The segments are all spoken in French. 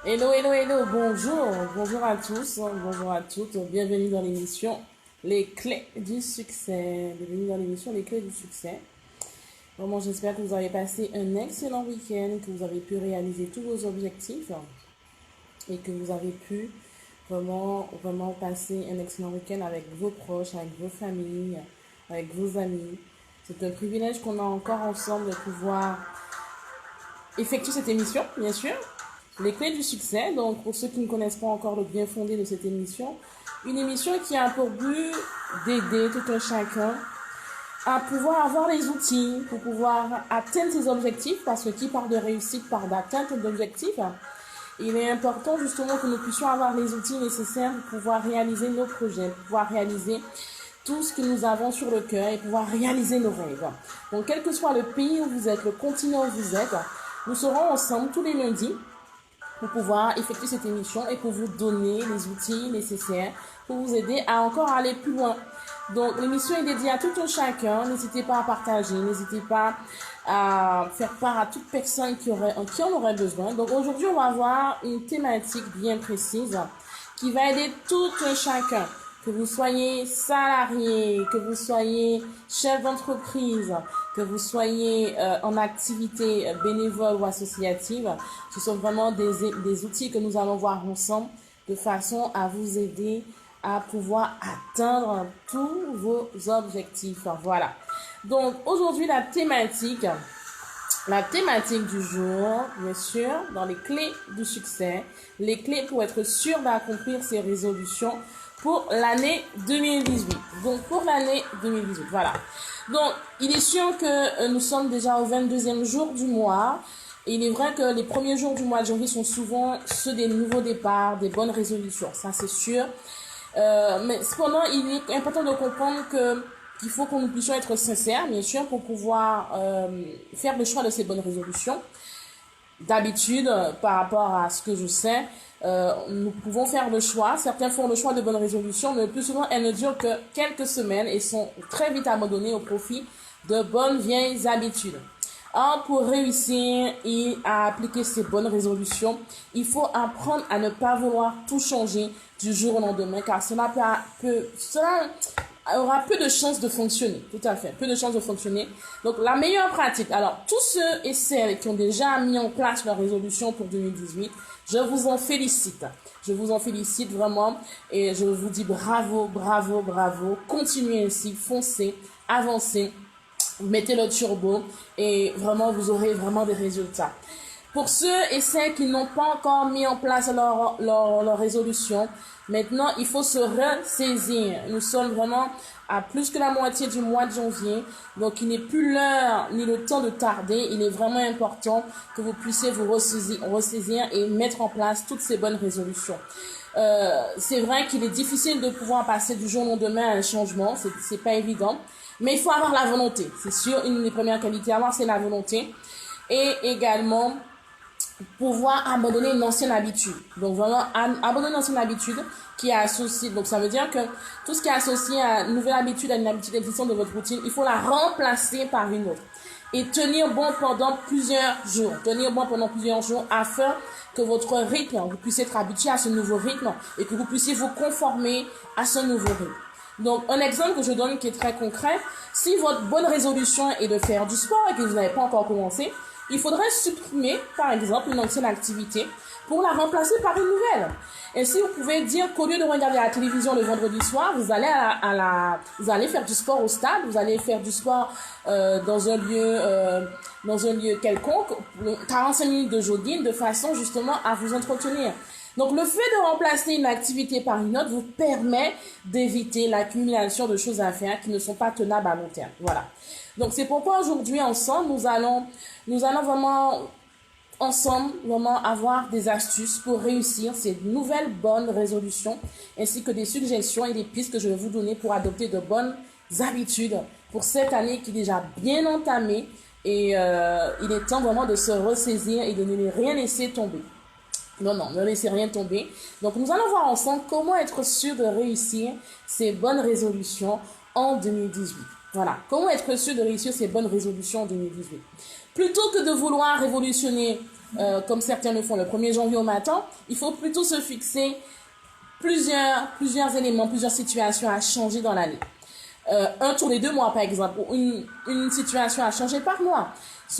Hello, hello, hello, bonjour, bonjour à tous, bonjour à toutes, bienvenue dans l'émission Les clés du succès. Bienvenue dans l'émission Les clés du succès. Vraiment, j'espère que vous avez passé un excellent week-end, que vous avez pu réaliser tous vos objectifs et que vous avez pu vraiment passer un excellent week-end avec vos proches, avec vos familles, avec vos amis. C'est un privilège qu'on a encore ensemble de pouvoir effectuer cette émission, bien sûr. Les clés du succès, donc pour ceux qui ne connaissent pas encore le bien fondé de cette émission, une émission qui a pour but d'aider tout un chacun à pouvoir avoir les outils pour pouvoir atteindre ses objectifs, parce que qui parle de réussite parle d'atteinte d'objectifs. Il est important justement que nous puissions avoir les outils nécessaires pour pouvoir réaliser nos projets, pour pouvoir réaliser tout ce que nous avons sur le cœur et pouvoir réaliser nos rêves. Donc quel que soit le pays où vous êtes, le continent où vous êtes, nous serons ensemble tous les lundis pour pouvoir effectuer cette émission et pour vous donner les outils nécessaires pour vous aider à encore aller plus loin. Donc l'émission est dédiée à tout un chacun. N'hésitez pas à partager, n'hésitez pas à faire part à toute personne qui en aurait besoin. Donc aujourd'hui, on va avoir une thématique bien précise qui va aider tout un chacun. Que vous soyez salarié, que vous soyez chef d'entreprise, que vous soyez en activité bénévole ou associative, ce sont vraiment des outils que nous allons voir ensemble de façon à vous aider à pouvoir atteindre tous vos objectifs. Voilà. Donc aujourd'hui, la thématique du jour, bien sûr, dans les clés du succès, les clés pour être sûr d'accomplir ses résolutions pour l'année 2018. Donc, pour l'année 2018, voilà. Donc, il est sûr que nous sommes déjà au 22e jour du mois. Et il est vrai que les premiers jours du mois de janvier sont souvent ceux des nouveaux départs, des bonnes résolutions. Ça, c'est sûr. Mais cependant, il est important de comprendre qu'il faut que nous puissions être sincères, bien sûr, pour pouvoir faire le choix de ces bonnes résolutions. D'habitude, par rapport à ce que je sais, nous pouvons faire le choix. Certains font le choix de bonnes résolutions, mais le plus souvent, elles ne durent que quelques semaines et sont très vite abandonnées au profit de bonnes vieilles habitudes. Or, pour réussir et à appliquer ces bonnes résolutions, il faut apprendre à ne pas vouloir tout changer du jour au lendemain, car cela aura peu de chances de fonctionner. Tout à fait, peu de chances de fonctionner. Donc, la meilleure pratique. Alors, tous ceux et celles qui ont déjà mis en place leur résolution pour 2018, je vous en félicite. Je vous en félicite vraiment et je vous dis bravo, bravo, bravo. Continuez ainsi, foncez, avancez. Mettez le turbo et vraiment vous aurez vraiment des résultats. Pour ceux et celles qui n'ont pas encore mis en place leur résolution, maintenant il faut se ressaisir. Nous sommes vraiment à plus que la moitié du mois de janvier, donc il n'est plus l'heure ni le temps de tarder. Il est vraiment important que vous puissiez vous ressaisir et mettre en place toutes ces bonnes résolutions. C'est vrai qu'il est difficile de pouvoir passer du jour au lendemain à un changement, c'est pas évident. Mais il faut avoir la volonté. C'est sûr, une des premières qualités à avoir, c'est la volonté. Et également, pouvoir abandonner une ancienne habitude. Donc vraiment, abandonner une ancienne habitude qui est associée. Donc ça veut dire que tout ce qui est associé à une nouvelle habitude, à une habitude existante de votre routine, il faut la remplacer par une autre. Et tenir bon pendant plusieurs jours. Tenir bon pendant plusieurs jours afin que votre rythme, vous puissiez être habitué à ce nouveau rythme et que vous puissiez vous conformer à ce nouveau rythme. Donc, un exemple que je donne qui est très concret, si votre bonne résolution est de faire du sport et que vous n'avez pas encore commencé, il faudrait supprimer, par exemple, une ancienne activité pour la remplacer par une nouvelle. Et si vous pouvez dire qu'au lieu de regarder la télévision le vendredi soir, vous allez vous allez faire du sport au stade, vous allez faire du sport dans un lieu quelconque, 45 minutes de jogging, de façon justement à vous entretenir. Donc, le fait de remplacer une activité par une autre vous permet d'éviter l'accumulation de choses à faire qui ne sont pas tenables à long terme. Voilà. Donc, c'est pourquoi aujourd'hui, ensemble, nous allons vraiment, ensemble, vraiment avoir des astuces pour réussir ces nouvelles bonnes résolutions, ainsi que des suggestions et des pistes que je vais vous donner pour adopter de bonnes habitudes pour cette année qui est déjà bien entamée. Et il est temps vraiment de se ressaisir et de ne rien laisser tomber. Non, ne laissez rien tomber. Donc, nous allons voir ensemble comment être sûr de réussir ces bonnes résolutions en 2018. Voilà, comment être sûr de réussir ces bonnes résolutions en 2018. Plutôt que de vouloir révolutionner comme certains le font le 1er janvier au matin. Il faut plutôt se fixer plusieurs éléments, plusieurs situations à changer dans l'année. Un tous les 2 mois, par exemple, ou une situation à changer par mois,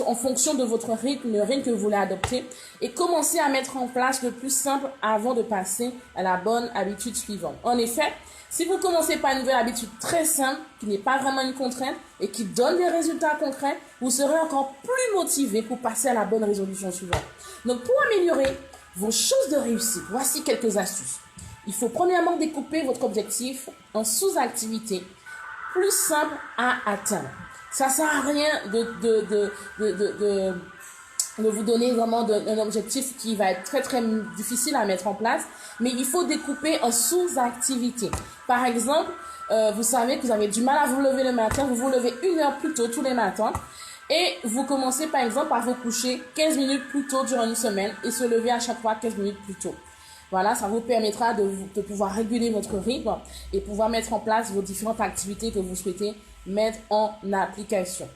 en fonction de votre rythme, le rythme que vous voulez adopter, et commencer à mettre en place le plus simple avant de passer à la bonne habitude suivante. En effet, si vous commencez par une nouvelle habitude très simple, qui n'est pas vraiment une contrainte et qui donne des résultats concrets, vous serez encore plus motivé pour passer à la bonne résolution suivante. Donc, pour améliorer vos chances de réussite, voici quelques astuces. Il faut premièrement découper votre objectif en sous-activités plus simple à atteindre. Ça sert à rien de vous donner vraiment un objectif qui va être très très difficile à mettre en place, mais il faut découper en sous-activités. Par exemple, vous savez que vous avez du mal à vous lever le matin, vous vous levez 1 heure plus tôt tous les matins, et vous commencez par exemple par vous coucher 15 minutes plus tôt durant une semaine et se lever à chaque fois 15 minutes plus tôt. Voilà, ça vous permettra de pouvoir réguler votre rythme et pouvoir mettre en place vos différentes activités que vous souhaitez mettre en application.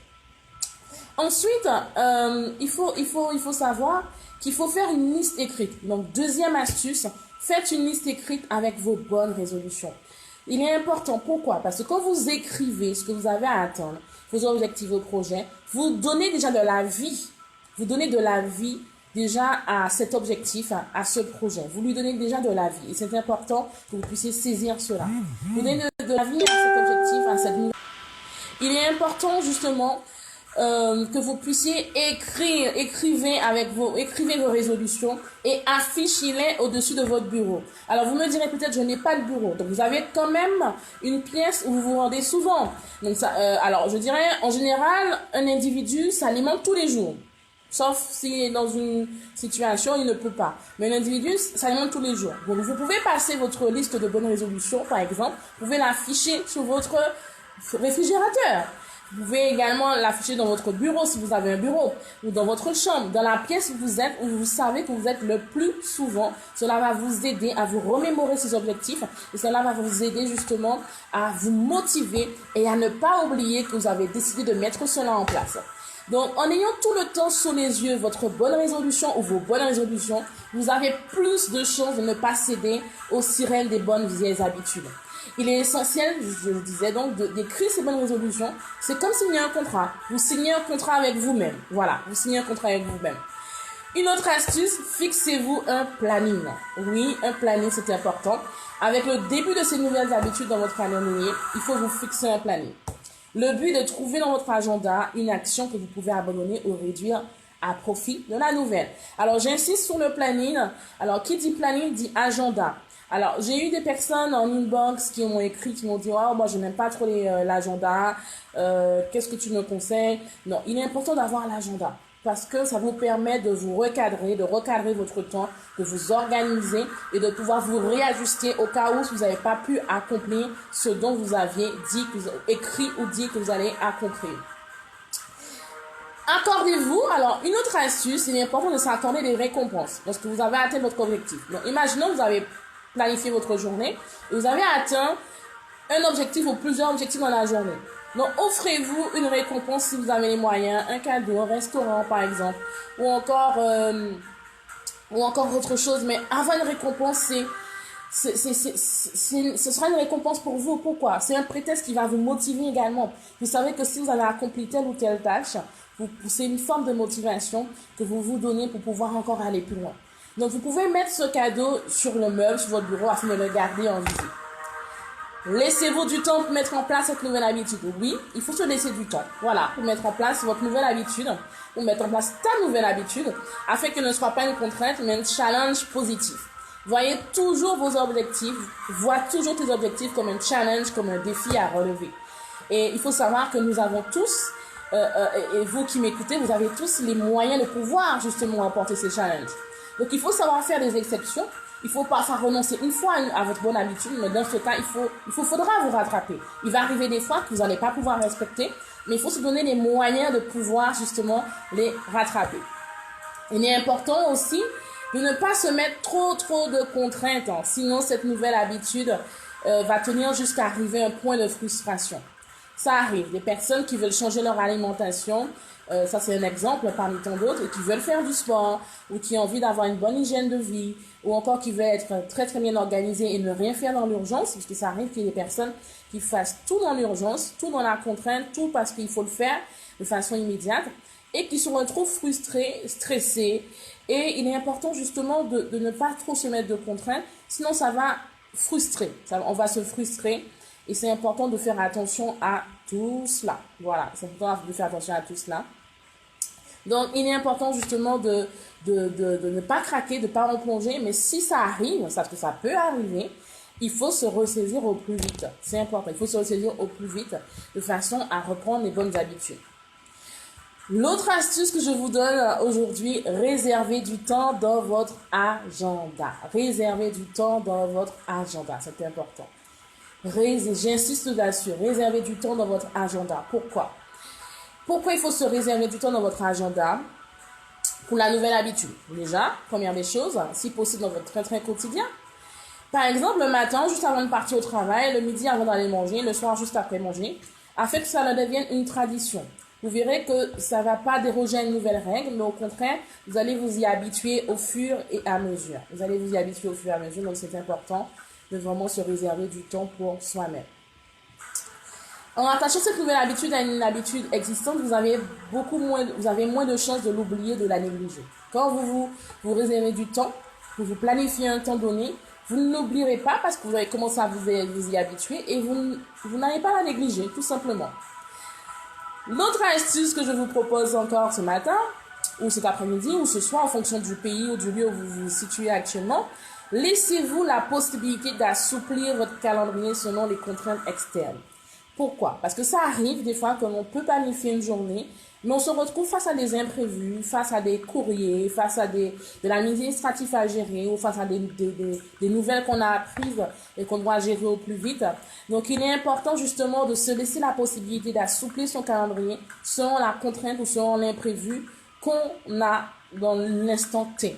Ensuite, il faut savoir qu'il faut faire une liste écrite. Donc, deuxième astuce, faites une liste écrite avec vos bonnes résolutions. Il est important, pourquoi? Parce que quand vous écrivez ce que vous avez à atteindre, vos objectifs, vos projets, vous donnez déjà de la vie. Vous donnez de la vie déjà à cet objectif, à ce projet. Vous lui donnez déjà de la vie. Et c'est important que vous puissiez saisir cela. Vous donnez de la vie à cet objectif, à cette nouvelle. Il est important justement que vous puissiez écrivez vos résolutions et affichez-les au-dessus de votre bureau. Alors vous me direz peut-être je n'ai pas de bureau, donc vous avez quand même une pièce où vous vous rendez souvent. Donc ça, alors je dirais en général un individu s'alimente tous les jours. Sauf s'il est dans une situation, il ne peut pas. Mais l'individu s'alimente tous les jours. Donc, vous pouvez passer votre liste de bonnes résolutions, par exemple. Vous pouvez l'afficher sur votre réfrigérateur. Vous pouvez également l'afficher dans votre bureau, si vous avez un bureau, ou dans votre chambre, dans la pièce où vous êtes, où vous savez que vous êtes le plus souvent. Cela va vous aider à vous remémorer ces objectifs et cela va vous aider justement à vous motiver et à ne pas oublier que vous avez décidé de mettre cela en place. Donc, en ayant tout le temps sous les yeux votre bonne résolution ou vos bonnes résolutions, vous avez plus de chances de ne pas céder aux sirènes des bonnes vieilles habitudes. Il est essentiel, je le disais donc, d'écrire ces bonnes résolutions. C'est comme signer un contrat. Vous signez un contrat avec vous-même. Voilà, vous signez un contrat avec vous-même. Une autre astuce, fixez-vous un planning. Oui, un planning, c'est important. Avec le début de ces nouvelles habitudes dans votre calendrier, il faut vous fixer un planning. Le but est de trouver dans votre agenda une action que vous pouvez abandonner ou réduire à profit de la nouvelle. Alors, j'insiste sur le planning. Alors, qui dit planning dit agenda. Alors, j'ai eu des personnes en inbox qui m'ont écrit, qui m'ont dit « Oh, moi, je n'aime pas trop l'agenda. Qu'est-ce que tu me conseilles ?» Non, il est important d'avoir l'agenda. Parce que ça vous permet de vous recadrer, de recadrer votre temps, de vous organiser et de pouvoir vous réajuster au cas où vous n'avez pas pu accomplir ce dont vous aviez dit, écrit ou dit que vous allez accomplir. Accordez-vous, alors une autre astuce, il est important de s'accorder des récompenses lorsque vous avez atteint votre objectif. Donc imaginons que vous avez planifié votre journée et vous avez atteint un objectif ou plusieurs objectifs dans la journée. Donc, offrez-vous une récompense si vous avez les moyens, un cadeau, un restaurant par exemple, ou encore autre chose. Mais avoir une récompense, ce sera une récompense pour vous. Pourquoi? C'est un prétexte qui va vous motiver également. Vous savez que si vous avez accompli telle ou telle tâche, c'est une forme de motivation que vous vous donnez pour pouvoir encore aller plus loin. Donc, vous pouvez mettre ce cadeau sur le meuble, sur votre bureau, afin de le garder en visite. Laissez-vous du temps pour mettre en place cette nouvelle habitude. Oui, il faut se laisser du temps. Voilà, pour mettre en place votre nouvelle habitude, pour mettre en place ta nouvelle habitude, afin que ne soit pas une contrainte, mais un challenge positif. Voyez toujours vos objectifs, vois toujours tes objectifs comme un challenge, comme un défi à relever. Et il faut savoir que nous avons tous, et vous qui m'écoutez, vous avez tous les moyens de pouvoir justement remporter ces challenges. Donc il faut savoir faire des exceptions. Il faut parfois renoncer une fois à votre bonne habitude, mais dans ce cas, faudra vous rattraper. Il va arriver des fois que vous n'allez pas pouvoir respecter, mais il faut se donner les moyens de pouvoir justement les rattraper. Il est important aussi de ne pas se mettre trop de contraintes, sinon cette nouvelle habitude va tenir jusqu'à arriver à un point de frustration. Ça arrive. Des personnes qui veulent changer leur alimentation, ça c'est un exemple parmi tant d'autres, et qui veulent faire du sport, ou qui ont envie d'avoir une bonne hygiène de vie, ou encore qui veulent être très très bien organisées et ne rien faire dans l'urgence, parce que ça arrive qu'il y ait des personnes qui fassent tout dans l'urgence, tout dans la contrainte, tout parce qu'il faut le faire de façon immédiate, et qui se retrouvent frustrés, stressés. Et il est important justement de ne pas trop se mettre de contraintes, sinon ça va frustrer, on va se frustrer. Et c'est important de faire attention à tout cela. Voilà, c'est important de faire attention à tout cela. Donc, il est important justement de ne pas craquer, de ne pas replonger. Mais si ça arrive, parce que ça peut arriver, il faut se ressaisir au plus vite. C'est important, il faut se ressaisir au plus vite de façon à reprendre les bonnes habitudes. L'autre astuce que je vous donne aujourd'hui, réservez du temps dans votre agenda. Réservez du temps dans votre agenda, c'est important. J'insiste là-dessus, réservez du temps dans votre agenda. Pourquoi il faut se réserver du temps dans votre agenda? Pour la nouvelle habitude. Déjà, première des choses, si possible dans votre train quotidien. Par exemple, le matin, juste avant de partir au travail, le midi avant d'aller manger, le soir juste après manger, afin que ça ne devienne une tradition. Vous verrez que ça ne va pas déroger à une nouvelle règle, mais au contraire, vous allez vous y habituer au fur et à mesure. Vous allez vous y habituer au fur et à mesure, donc c'est important de vraiment se réserver du temps pour soi-même. En attachant cette nouvelle habitude à une habitude existante, vous avez moins de chances de l'oublier, de la négliger. Quand vous réservez du temps, vous planifiez un temps donné, vous ne l'oublierez pas parce que vous avez commencé à vous y habituer et vous n'allez pas la négliger, tout simplement. L'autre astuce que je vous propose encore ce matin, ou cet après-midi, ou ce soir, en fonction du pays ou du lieu où vous vous situez actuellement, laissez-vous la possibilité d'assouplir votre calendrier selon les contraintes externes. Pourquoi? Parce que ça arrive des fois qu'on peut planifier une journée, mais on se retrouve face à des imprévus, face à des courriers, face à de l'administratif à gérer, ou face à des nouvelles qu'on a apprises et qu'on doit gérer au plus vite. Donc, il est important justement de se laisser la possibilité d'assouplir son calendrier selon la contrainte ou selon l'imprévu qu'on a dans l'instant T.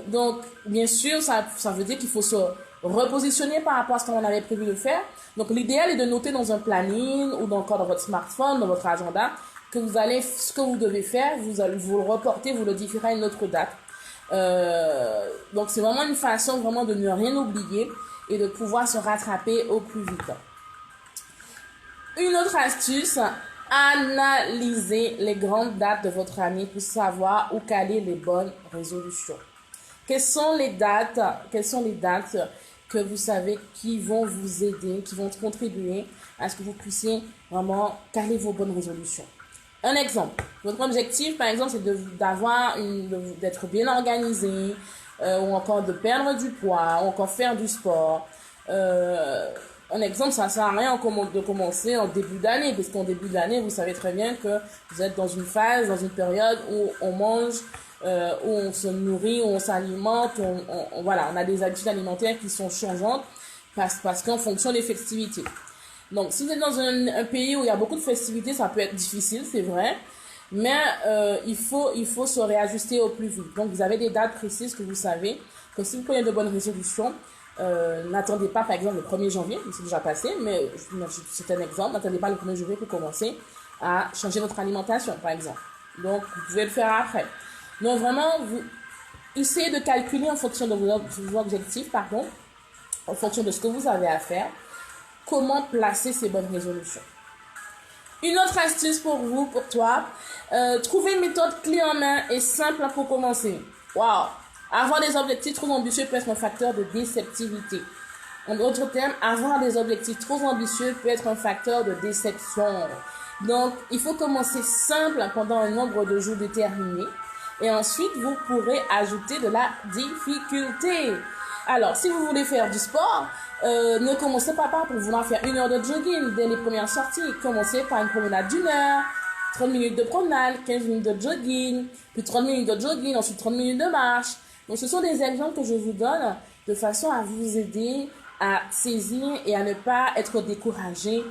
Donc, bien sûr, ça veut dire qu'il faut se repositionner par rapport à ce qu'on avait prévu de faire. Donc, l'idéal est de noter dans un planning ou encore dans votre smartphone, dans votre agenda, ce que vous devez faire, vous le reporter, vous le différer à une autre date. Donc, c'est vraiment une façon vraiment de ne rien oublier et de pouvoir se rattraper au plus vite. Une autre astuce, analysez les grandes dates de votre année pour savoir où caler les bonnes résolutions. Quelles sont les dates que vous savez qui vont vous aider, qui vont contribuer à ce que vous puissiez vraiment caler vos bonnes résolutions? Un exemple, votre objectif par exemple c'est d'être bien organisé, ou encore de perdre du poids, ou encore faire du sport. Un exemple, ça ne sert à rien de commencer en début d'année, parce qu'en début d'année, vous savez très bien que vous êtes dans une phase, dans une période où on mange, où on se nourrit, où on s'alimente, on a des habitudes alimentaires qui sont changeantes parce qu'en fonction des festivités. Donc, si vous êtes dans un pays où il y a beaucoup de festivités, ça peut être difficile, c'est vrai, mais il faut se réajuster au plus vite. Donc, vous avez des dates précises que vous savez, que si vous prenez de bonnes résolutions, n'attendez pas par exemple le 1er janvier, c'est déjà passé, mais c'est un exemple, n'attendez pas le 1er janvier pour commencer à changer votre alimentation par exemple. Donc vous pouvez le faire après. Donc vraiment, vous essayez de calculer en fonction de vos objectifs, en fonction de ce que vous avez à faire, comment placer ces bonnes résolutions. Une autre astuce pour toi, trouver une méthode clé en main et simple pour commencer. Waouh! Avoir des objectifs trop ambitieux peut être un facteur de déceptivité. En d'autres termes, avoir des objectifs trop ambitieux peut être un facteur de déception. Donc, il faut commencer simple pendant un nombre de jours déterminé. Et ensuite, vous pourrez ajouter de la difficulté. Alors, si vous voulez faire du sport, ne commencez pas pour vouloir faire 1 heure de jogging dès les premières sorties. Commencez par une promenade d'1 heure, 30 minutes de promenade, 15 minutes de jogging, puis 30 minutes de jogging, ensuite 30 minutes de marche. Donc, ce sont des exemples que je vous donne de façon à vous aider à saisir et à ne pas être découragé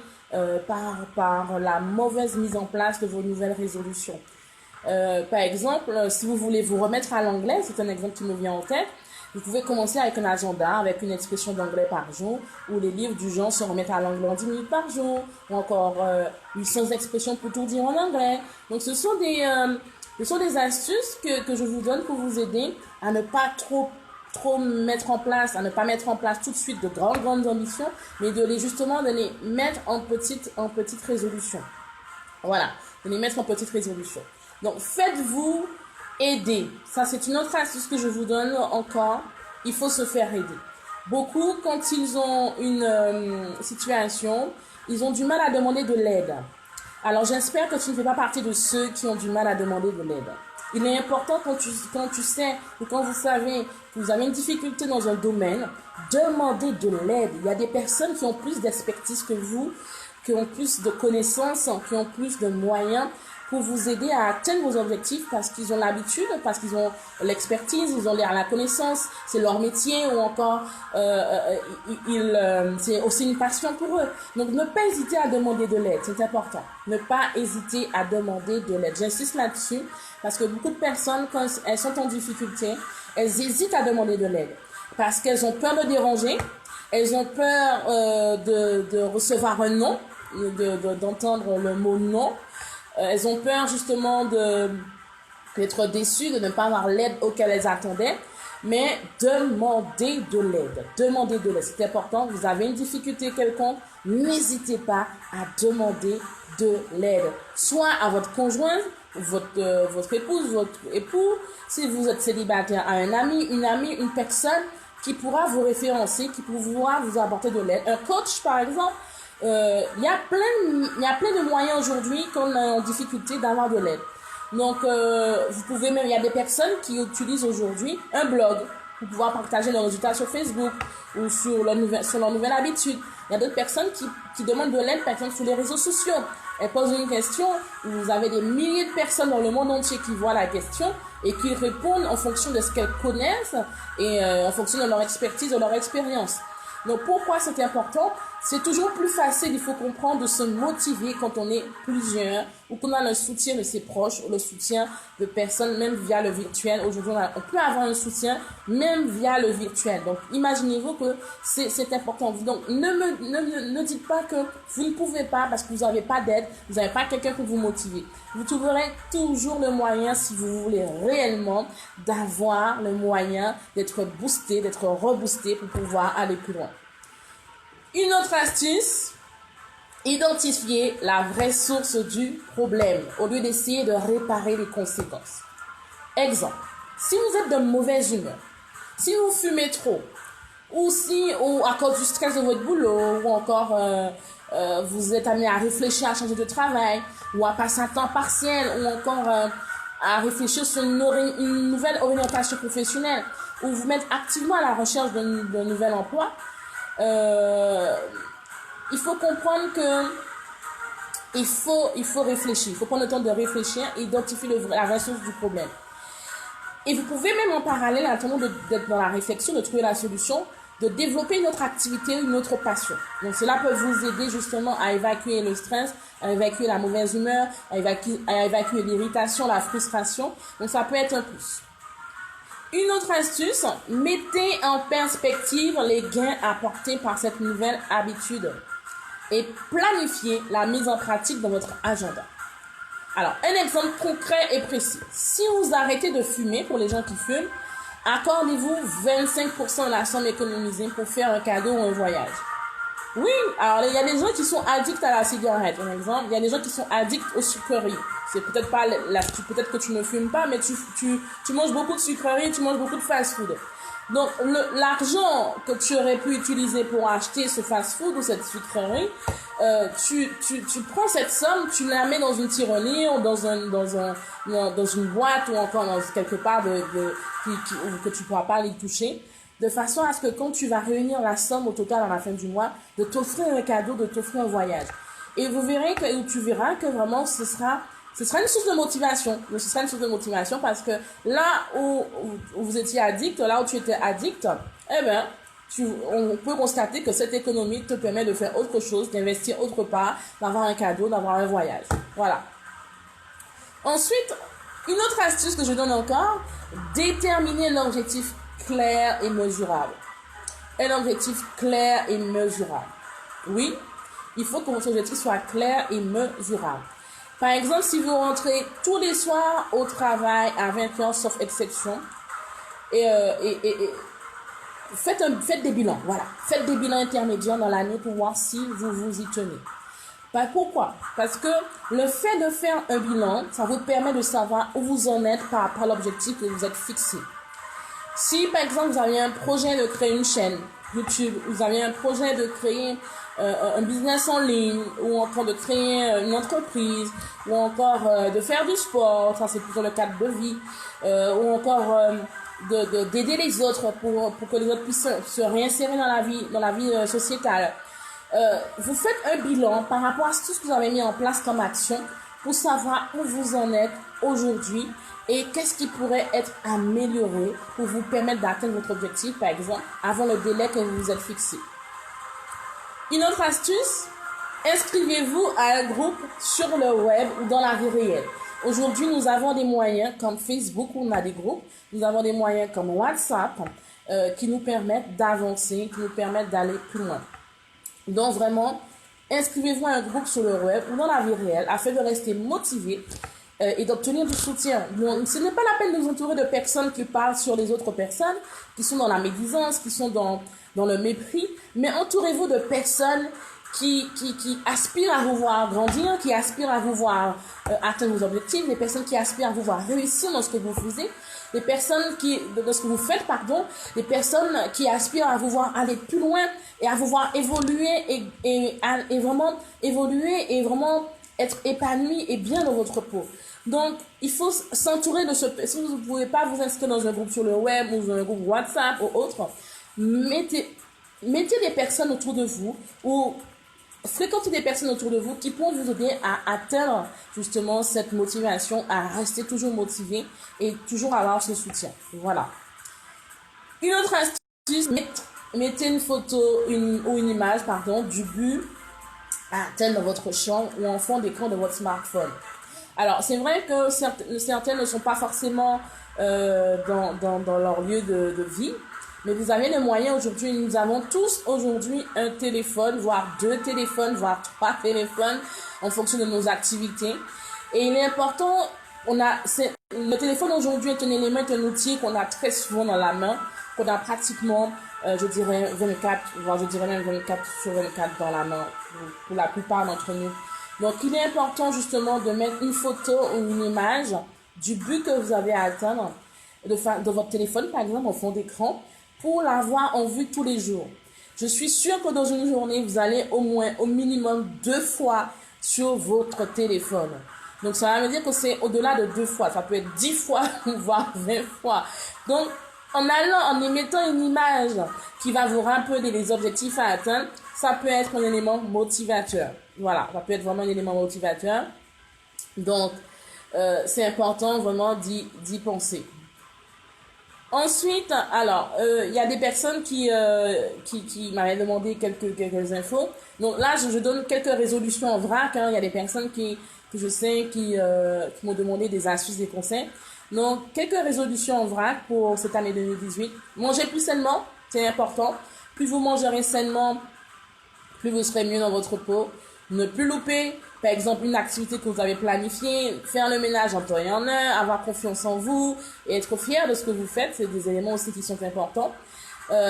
par la mauvaise mise en place de vos nouvelles résolutions. Par exemple, si vous voulez vous remettre à l'anglais, c'est un exemple qui me vient en tête, Vous pouvez commencer avec un agenda, avec une expression d'anglais par jour, ou les livres du genre se remettre à l'anglais en 10 minutes par jour, ou encore 800 expressions pour tout dire en anglais. Donc ce sont des astuces que je vous donne pour vous aider à ne pas trop mettre en place, à ne pas mettre en place tout de suite de grandes ambitions, mais de les mettre en petites résolutions. Voilà, de les mettre en petites résolutions. Donc faites-vous aider. Ça, c'est une autre astuce que je vous donne encore. Il faut se faire aider. Beaucoup, quand ils ont une situation, ils ont du mal à demander de l'aide. Alors, j'espère que tu ne fais pas partie de ceux qui ont du mal à demander de l'aide. Il est important quand tu sais ou quand vous savez que vous avez une difficulté dans un domaine, demandez de l'aide. Il y a des personnes qui ont plus d'expertise que vous, qui ont plus de connaissances, qui ont plus de moyens pour vous aider à atteindre vos objectifs parce qu'ils ont l'habitude, parce qu'ils ont l'expertise, ils ont la connaissance, c'est leur métier ou encore c'est aussi une passion pour eux. Donc ne pas hésiter à demander de l'aide, c'est important. Ne pas hésiter à demander de l'aide. J'insiste là-dessus parce que beaucoup de personnes, quand elles sont en difficulté, elles hésitent à demander de l'aide parce qu'elles ont peur de déranger, elles ont peur de recevoir un non, d'entendre le mot non. Elles ont peur justement d'être déçues, de ne pas avoir l'aide auquel elles attendaient. Mais demandez de l'aide. Demandez de l'aide. C'est important. Vous avez une difficulté quelconque, n'hésitez pas à demander de l'aide. Soit à votre conjoint, votre épouse, votre époux. Si vous êtes célibataire, à un ami, une personne qui pourra vous référencer, qui pourra vous apporter de l'aide. Un coach, par exemple. Il y a plein de moyens aujourd'hui qu'on est en difficulté d'avoir de l'aide. Donc, vous pouvez même, il y a des personnes qui utilisent aujourd'hui un blog pour pouvoir partager leurs résultats sur Facebook ou sur leur nouvelle habitude. Il y a d'autres personnes qui demandent de l'aide, par exemple, sur les réseaux sociaux. Elles posent une question, vous avez des milliers de personnes dans le monde entier qui voient la question et qui répondent en fonction de ce qu'elles connaissent et en fonction de leur expertise, de leur expérience. Donc, pourquoi c'est important? C'est toujours plus facile, il faut comprendre, de se motiver quand on est plusieurs ou qu'on a le soutien de ses proches ou le soutien de personnes, même via le virtuel. Aujourd'hui, on peut avoir un soutien même via le virtuel. Donc, imaginez-vous que c'est important. Donc, ne dites pas que vous ne pouvez pas parce que vous n'avez pas d'aide, vous n'avez pas quelqu'un pour vous motiver. Vous trouverez toujours le moyen, si vous voulez réellement, d'avoir le moyen d'être boosté, d'être reboosté pour pouvoir aller plus loin. Une autre astuce, identifier la vraie source du problème au lieu d'essayer de réparer les conséquences. Exemple, si vous êtes de mauvaise humeur, si vous fumez trop, ou à cause du stress de votre boulot, ou encore vous êtes amené à réfléchir à changer de travail, ou à passer un temps partiel, ou encore à réfléchir sur une nouvelle orientation professionnelle, ou vous mettre activement à la recherche d'un nouvel emploi, il faut comprendre que il faut réfléchir, il faut prendre le temps de réfléchir et identifier la vraie source du problème. Et vous pouvez même en parallèle, en attendant d'être dans la réflexion, de trouver la solution, de développer une autre activité, une autre passion. Donc cela peut vous aider justement à évacuer le stress, à évacuer la mauvaise humeur, à évacuer l'irritation, la frustration. Donc ça peut être un plus. Une autre astuce, mettez en perspective les gains apportés par cette nouvelle habitude et planifiez la mise en pratique dans votre agenda. Alors, un exemple concret et précis. Si vous arrêtez de fumer, pour les gens qui fument, accordez-vous 25% de la somme économisée pour faire un cadeau ou un voyage. Oui, alors il y a des gens qui sont addicts à la cigarette, par exemple. Il y a des gens qui sont addicts aux sucreries. C'est peut-être pas peut-être que tu ne fumes pas, mais tu manges beaucoup de sucreries, tu manges beaucoup de fast-food. Donc l'argent que tu aurais pu utiliser pour acheter ce fast-food ou cette sucrerie, tu prends cette somme, tu la mets dans une tirelire ou dans une boîte ou encore dans quelque part que tu pourras pas y toucher, de façon à ce que quand tu vas réunir la somme au total à la fin du mois, de t'offrir un cadeau, de t'offrir un voyage. Et tu verras que vraiment ce sera une source de motivation. Ce sera une source de motivation parce que là où vous étiez addict, là où tu étais addict, on peut constater que cette économie te permet de faire autre chose, d'investir autre part, d'avoir un cadeau, d'avoir un voyage. Voilà. Ensuite, une autre astuce que je donne encore, déterminer l'objectif clair et mesurable. Un objectif clair et mesurable. Oui, il faut que votre objectif soit clair et mesurable. Par exemple, si vous rentrez tous les soirs au travail à 20 heures, sauf exception, et faites des bilans, voilà. Faites des bilans intermédiaires dans l'année pour voir si vous vous y tenez. Pourquoi? Parce que le fait de faire un bilan, ça vous permet de savoir où vous en êtes par rapport à l'objectif que vous êtes fixé. Si, par exemple, vous avez un projet de créer une chaîne YouTube, vous avez un projet de créer un business en ligne, ou encore de créer une entreprise, ou encore de faire du sport, ça c'est plutôt le cadre de vie, ou encore d'aider les autres pour que les autres puissent se réinsérer dans la vie sociétale. Vous faites un bilan par rapport à tout ce que vous avez mis en place comme action pour savoir où vous en êtes aujourd'hui et qu'est-ce qui pourrait être amélioré pour vous permettre d'atteindre votre objectif, par exemple, avant le délai que vous vous êtes fixé. Une autre astuce, inscrivez-vous à un groupe sur le web ou dans la vie réelle. Aujourd'hui, nous avons des moyens comme Facebook où on a des groupes, nous avons des moyens comme WhatsApp qui nous permettent d'avancer, qui nous permettent d'aller plus loin. Donc vraiment, inscrivez-vous à un groupe sur le web ou dans la vie réelle afin de rester motivé et d'obtenir du soutien. Donc, ce n'est pas la peine de vous entourer de personnes qui parlent sur les autres personnes, qui sont dans la médisance, qui sont dans le mépris, mais entourez-vous de personnes qui aspirent à vous voir grandir, qui aspirent à vous voir atteindre vos objectifs, des personnes qui aspirent à vous voir réussir dans ce que vous faisiez, des personnes dans ce que vous faites, des personnes qui aspirent à vous voir aller plus loin et à vous voir évoluer et vraiment évoluer et vraiment être épanoui et bien dans votre peau. Donc, il faut s'entourer de si vous ne pouvez pas vous inscrire dans un groupe sur le web ou dans un groupe WhatsApp ou autre, mettez des personnes autour de vous ou fréquentez des personnes autour de vous qui pourront vous aider à atteindre justement cette motivation, à rester toujours motivé et toujours avoir ce soutien. Voilà. Une autre astuce, mettez une photo ou une image du but à atteindre dans votre chambre ou en fond d'écran de votre smartphone. Alors, c'est vrai que certaines ne sont pas forcément dans leur lieu de vie, mais vous avez les moyens aujourd'hui. Nous avons tous aujourd'hui un téléphone, voire 2 téléphones, voire 3 téléphones en fonction de nos activités. Et il est important, le téléphone aujourd'hui est un élément, un outil qu'on a très souvent dans la main, qu'on a pratiquement, je dirais 24 sur 24 dans la main pour la plupart d'entre nous. Donc, il est important justement de mettre une photo ou une image du but que vous avez à atteindre de votre téléphone, par exemple, en fond d'écran, pour l'avoir en vue tous les jours. Je suis sûre que dans une journée, vous allez au minimum 2 fois sur votre téléphone. Donc, ça veut dire que c'est au-delà de 2 fois. Ça peut être 10 fois, voire 20 fois. Donc, en émettant une image qui va vous rappeler les objectifs à atteindre, ça peut être un élément motivateur. Voilà, ça peut être vraiment un élément motivateur. Donc, c'est important vraiment d'y penser. Ensuite, alors, il y a des personnes qui m'avaient demandé quelques infos. Donc là, je donne quelques résolutions en vrac. Il y a des personnes que je sais qui m'ont demandé des astuces, des conseils. Donc, quelques résolutions en vrac pour cette année 2018. Mangez plus sainement, c'est important. Plus vous mangerez sainement, plus vous serez mieux dans votre peau. Ne plus louper, par exemple, une activité que vous avez planifiée, faire le ménage en temps et en heure, avoir confiance en vous et être fier de ce que vous faites, c'est des éléments aussi qui sont importants.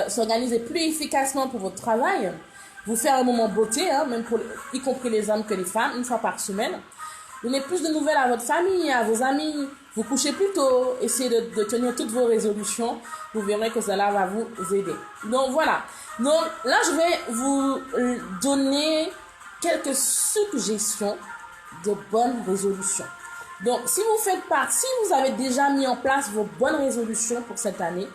S'organiser plus efficacement pour votre travail, vous faire un moment beauté, même y compris les hommes que les femmes, une fois par semaine. Donnez plus de nouvelles à votre famille, à vos amis, vous couchez plus tôt, essayez de tenir toutes vos résolutions, vous verrez que cela va vous aider. Donc voilà, donc là je vais vous donner quelques suggestions de bonnes résolutions. Donc, si vous avez déjà mis en place vos bonnes résolutions pour cette année,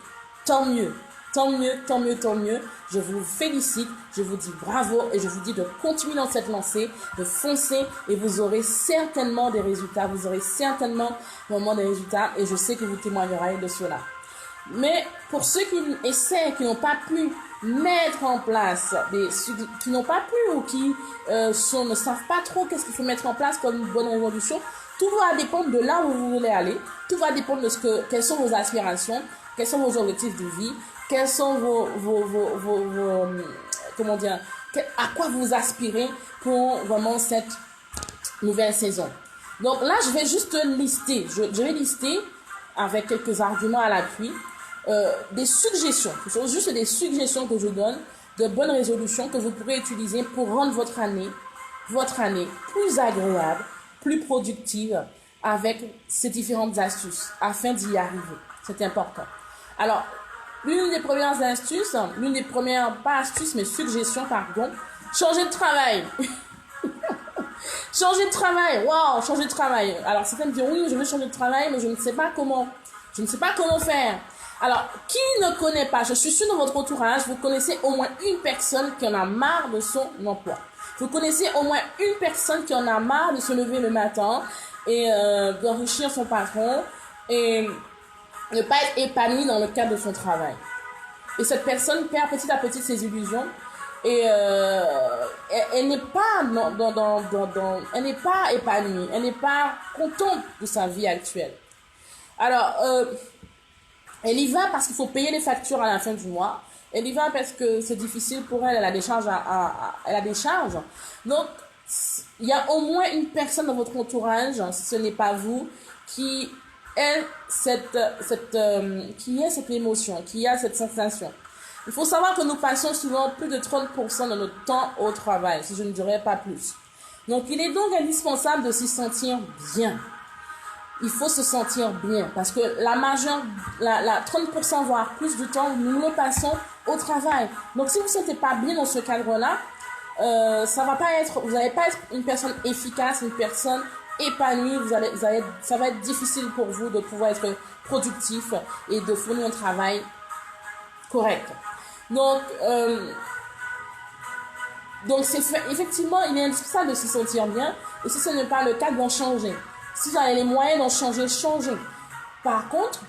tant mieux. Tant mieux, tant mieux, tant mieux. Je vous félicite, je vous dis bravo et je vous dis de continuer dans cette lancée, de foncer et vous aurez certainement des résultats. Vous aurez certainement vraiment des résultats et je sais que vous témoignerez de cela. Mais pour ceux qui essaient, qui n'ont pas pu mettre en place, qui n'ont pas pu ou qui ne savent pas trop qu'est-ce qu'il faut mettre en place comme une bonne résolution, Tout va dépendre de là où vous voulez aller. Tout va dépendre de quelles sont vos aspirations, quels sont vos objectifs de vie, quels sont comment dire, à quoi vous aspirez pour vraiment cette nouvelle saison. Donc là, je vais juste lister, je vais lister avec quelques arguments à l'appui, des suggestions. Ce sont juste des suggestions que je donne, de bonnes résolutions que vous pourrez utiliser pour rendre votre année plus agréable, plus productive avec ces différentes astuces afin d'y arriver. C'est important. Alors, l'une des premières astuces, pas astuces, mais suggestions, pardon, changer de travail. Changer de travail, waouh, changer de travail. Alors, certains me diront, oui, je veux changer de travail, mais je ne sais pas comment. Je ne sais pas comment faire. Alors, qui ne connaît pas, je suis sûre dans votre entourage, vous connaissez au moins une personne qui en a marre de son emploi. Vous connaissez au moins une personne qui en a marre de se lever le matin et d'enrichir son patron et ne pas être épanouie dans le cadre de son travail. Et cette personne perd petit à petit ses illusions et elle n'est pas elle n'est pas épanouie, elle n'est pas contente de sa vie actuelle. Alors, elle y va parce qu'il faut payer les factures à la fin du mois. Elle y va parce que c'est difficile pour elle, elle a des charges elle a des charges. Donc, il y a au moins une personne dans votre entourage, si ce n'est pas vous, qui ait cette émotion, qui a cette sensation. Il faut savoir que nous passons souvent plus de 30% de notre temps au travail, si je ne dirais pas plus. Donc, il est donc indispensable de s'y sentir bien. Il faut se sentir bien parce que la 30% voire plus du temps, nous le passons au travail. Donc, si vous ne vous sentez pas bien dans ce cadre-là, ça va pas être, vous n'allez pas être une personne efficace, une personne épanouie. Ça va être difficile pour vous de pouvoir être productif et de fournir un travail correct. Donc effectivement, il est indispensable de se sentir bien. Et si ce n'est pas le cas, d'en changer. Si vous avez les moyens d'en changer, changez. Par contre,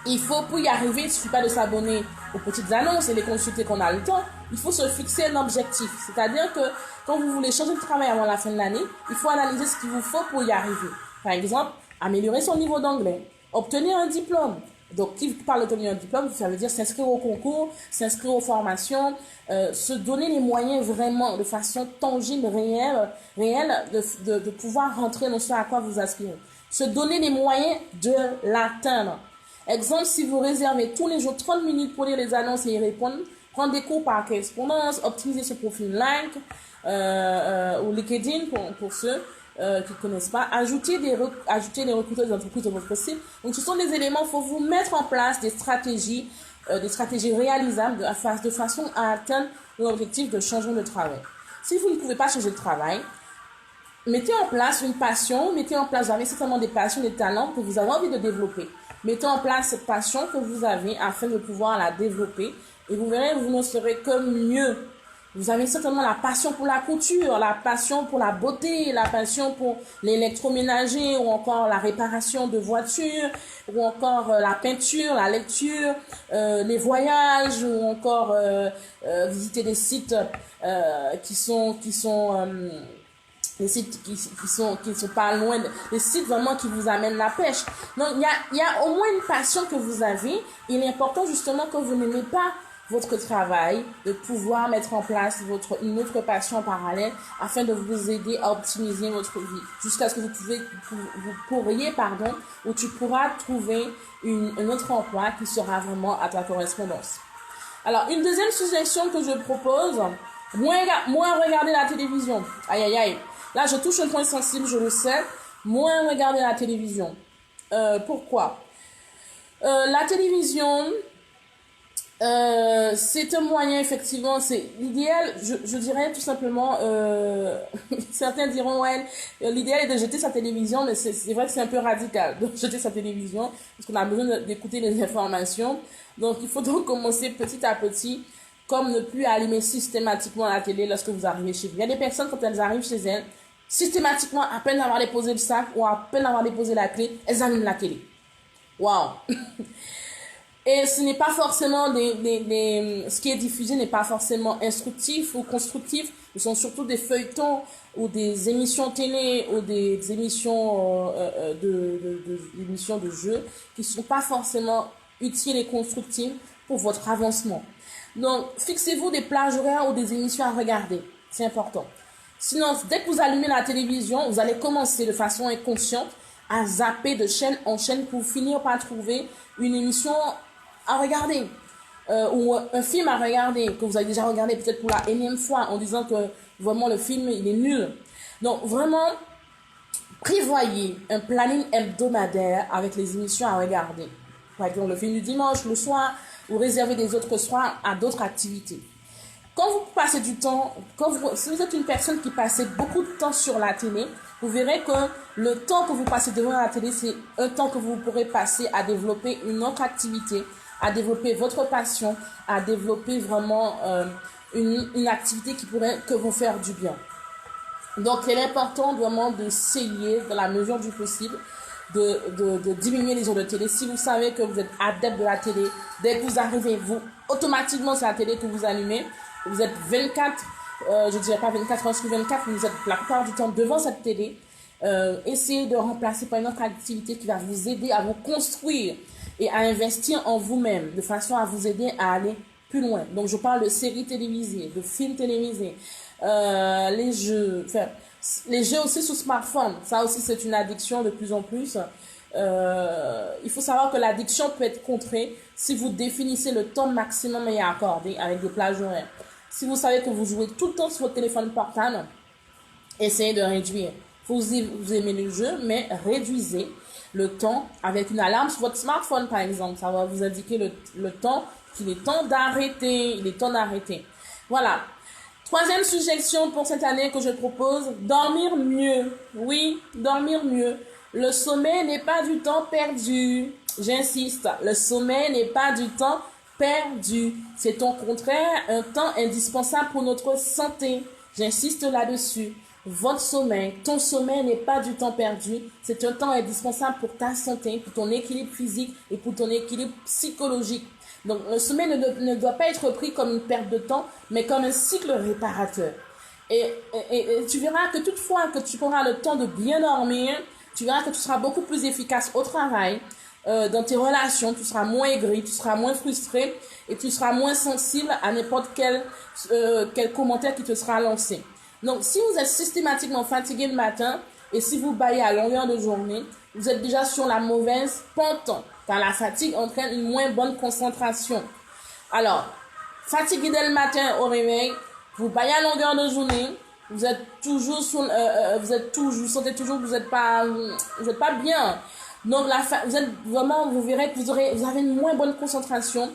il faut, pour y arriver, il ne suffit pas de s'abonner aux petites annonces et les consulter qu'on a le temps. Il faut se fixer un objectif. C'est-à-dire que quand vous voulez changer de travail avant la fin de l'année, il faut analyser ce qu'il vous faut pour y arriver. Par exemple, améliorer son niveau d'anglais, obtenir un diplôme. Donc, qui parle d'obtenir un diplôme, ça veut dire s'inscrire au concours, s'inscrire aux formations, se donner les moyens vraiment, de façon tangible, réelle de pouvoir rentrer dans ce à quoi vous aspirez. Se donner les moyens de l'atteindre. Exemple, si vous réservez tous les jours 30 minutes pour lire les annonces et y répondre, prendre des cours par correspondance, optimiser ce profil Like ou LinkedIn pour ceux qui ne connaissent pas, ajouter les recruteurs des entreprises de votre cible. Donc, ce sont des éléments, il faut vous mettre en place des stratégies réalisables de façon à atteindre l'objectif de changement de travail. Si vous ne pouvez pas changer de travail, mettez en place une passion, vous avez certainement des passions, des talents que vous avez envie de développer. Mettez en place cette passion que vous avez afin de pouvoir la développer et vous verrez, vous n'en serez que mieux. Vous avez certainement la passion pour la couture, la passion pour la beauté, la passion pour l'électroménager ou encore la réparation de voitures ou encore la peinture, la lecture, les voyages ou encore visiter des sites les sites qui sont pas loin, les sites vraiment qui vous amènent la pêche. Donc, il y a au moins une passion que vous avez. Il est important justement que vous n'aimez pas votre travail, de pouvoir mettre en place une autre passion en parallèle afin de vous aider à optimiser votre vie jusqu'à ce que tu pourras trouver un autre emploi qui sera vraiment à ta correspondance. Alors, une deuxième suggestion que je propose, moins regarder la télévision. Aïe, aïe, aïe. Là, je touche un point sensible, je le sais. Moins regarder la télévision. Pourquoi? La télévision, c'est un moyen, effectivement, c'est l'idéal, je dirais tout simplement, certains diront, ouais, l'idéal est de jeter sa télévision, mais c'est vrai que c'est un peu radical, de jeter sa télévision, parce qu'on a besoin d'écouter les informations. Donc, il faut donc commencer petit à petit, comme ne plus allumer systématiquement la télé lorsque vous arrivez chez vous. Il y a des personnes, quand elles arrivent chez elles, systématiquement, à peine avoir déposé le sac ou à peine avoir déposé la clé, elles allument la télé. Waouh! Et ce n'est pas forcément ce qui est diffusé n'est pas forcément instructif ou constructif. Ce sont surtout des feuilletons ou des émissions télé ou des émissions émissions de jeux qui ne sont pas forcément utiles et constructives pour votre avancement. Donc, fixez-vous des plages horaires ou des émissions à regarder. C'est important. Sinon, dès que vous allumez la télévision, vous allez commencer de façon inconsciente à zapper de chaîne en chaîne pour finir par trouver une émission à regarder ou un film à regarder que vous avez déjà regardé peut-être pour la énième fois en disant que vraiment le film il est nul. Donc vraiment prévoyez un planning hebdomadaire avec les émissions à regarder. Par exemple le film du dimanche, le soir, ou réservez des autres soirs à d'autres activités. Quand vous passez du temps, si vous êtes une personne qui passe beaucoup de temps sur la télé, vous verrez que le temps que vous passez devant la télé, c'est un temps que vous pourrez passer à développer une autre activité, à développer votre passion, à développer vraiment une activité qui pourrait que vous faire du bien. Donc, il est important vraiment d'essayer, dans la mesure du possible, de diminuer les heures de télé. Si vous savez que vous êtes adepte de la télé, dès que vous arrivez, automatiquement, c'est la télé que vous allumez. Vous êtes 24, je dirais pas 24 heures sur 24, mais vous êtes la plupart du temps devant cette télé. Essayez de remplacer par une autre activité qui va vous aider à vous construire et à investir en vous-même, de façon à vous aider à aller plus loin. Donc, je parle de séries télévisées, de films télévisés, les jeux aussi sur smartphone. Ça aussi, c'est une addiction de plus en plus. Il faut savoir que l'addiction peut être contrée si vous définissez le temps maximum à y accorder avec des plages horaires. Si vous savez que vous jouez tout le temps sur votre téléphone portable, essayez de réduire. Vous aimez le jeu, mais réduisez le temps avec une alarme sur votre smartphone, par exemple. Ça va vous indiquer le temps qu'il est temps d'arrêter. Il est temps d'arrêter. Voilà. Troisième suggestion pour cette année que je propose, dormir mieux. Oui, dormir mieux. Le sommeil n'est pas du temps perdu. J'insiste, le sommeil n'est pas du temps perdu. C'est au contraire un temps indispensable pour notre santé. J'insiste là-dessus. Votre sommeil, ton sommeil n'est pas du temps perdu. C'est un temps indispensable pour ta santé, pour ton équilibre physique et pour ton équilibre psychologique. Donc, le sommeil ne doit pas être pris comme une perte de temps, mais comme un cycle réparateur. Et tu verras que toutefois que tu prendras le temps de bien dormir, tu verras que tu seras beaucoup plus efficace au travail, dans tes relations, tu seras moins aigri, tu seras moins frustré et tu seras moins sensible à n'importe quel commentaire qui te sera lancé. Donc, si vous êtes systématiquement fatigué le matin et si vous bâillez à longueur de journée, vous êtes déjà sur la mauvaise pente, car la fatigue entraîne une moins bonne concentration. Alors, fatigué dès le matin au réveil, vous bâillez à longueur de journée, vous êtes toujours vous sentez toujours que vous êtes pas bien. Donc vous verrez que vous avez une moins bonne concentration.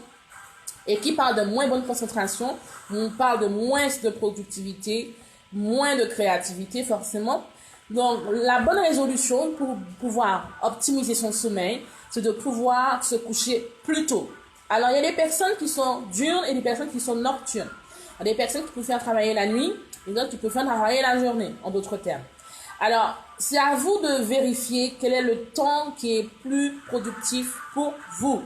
Et qui parle de moins bonne concentration, on parle de moins de productivité, moins de créativité forcément. Donc la bonne résolution pour pouvoir optimiser son sommeil, c'est de pouvoir se coucher plus tôt. Alors il y a des personnes qui sont diurnes et des personnes qui sont nocturnes. Il y a des personnes qui préfèrent travailler la nuit et d'autres qui préfèrent travailler la journée, en d'autres termes. Alors, c'est à vous de vérifier quel est le temps qui est plus productif pour vous.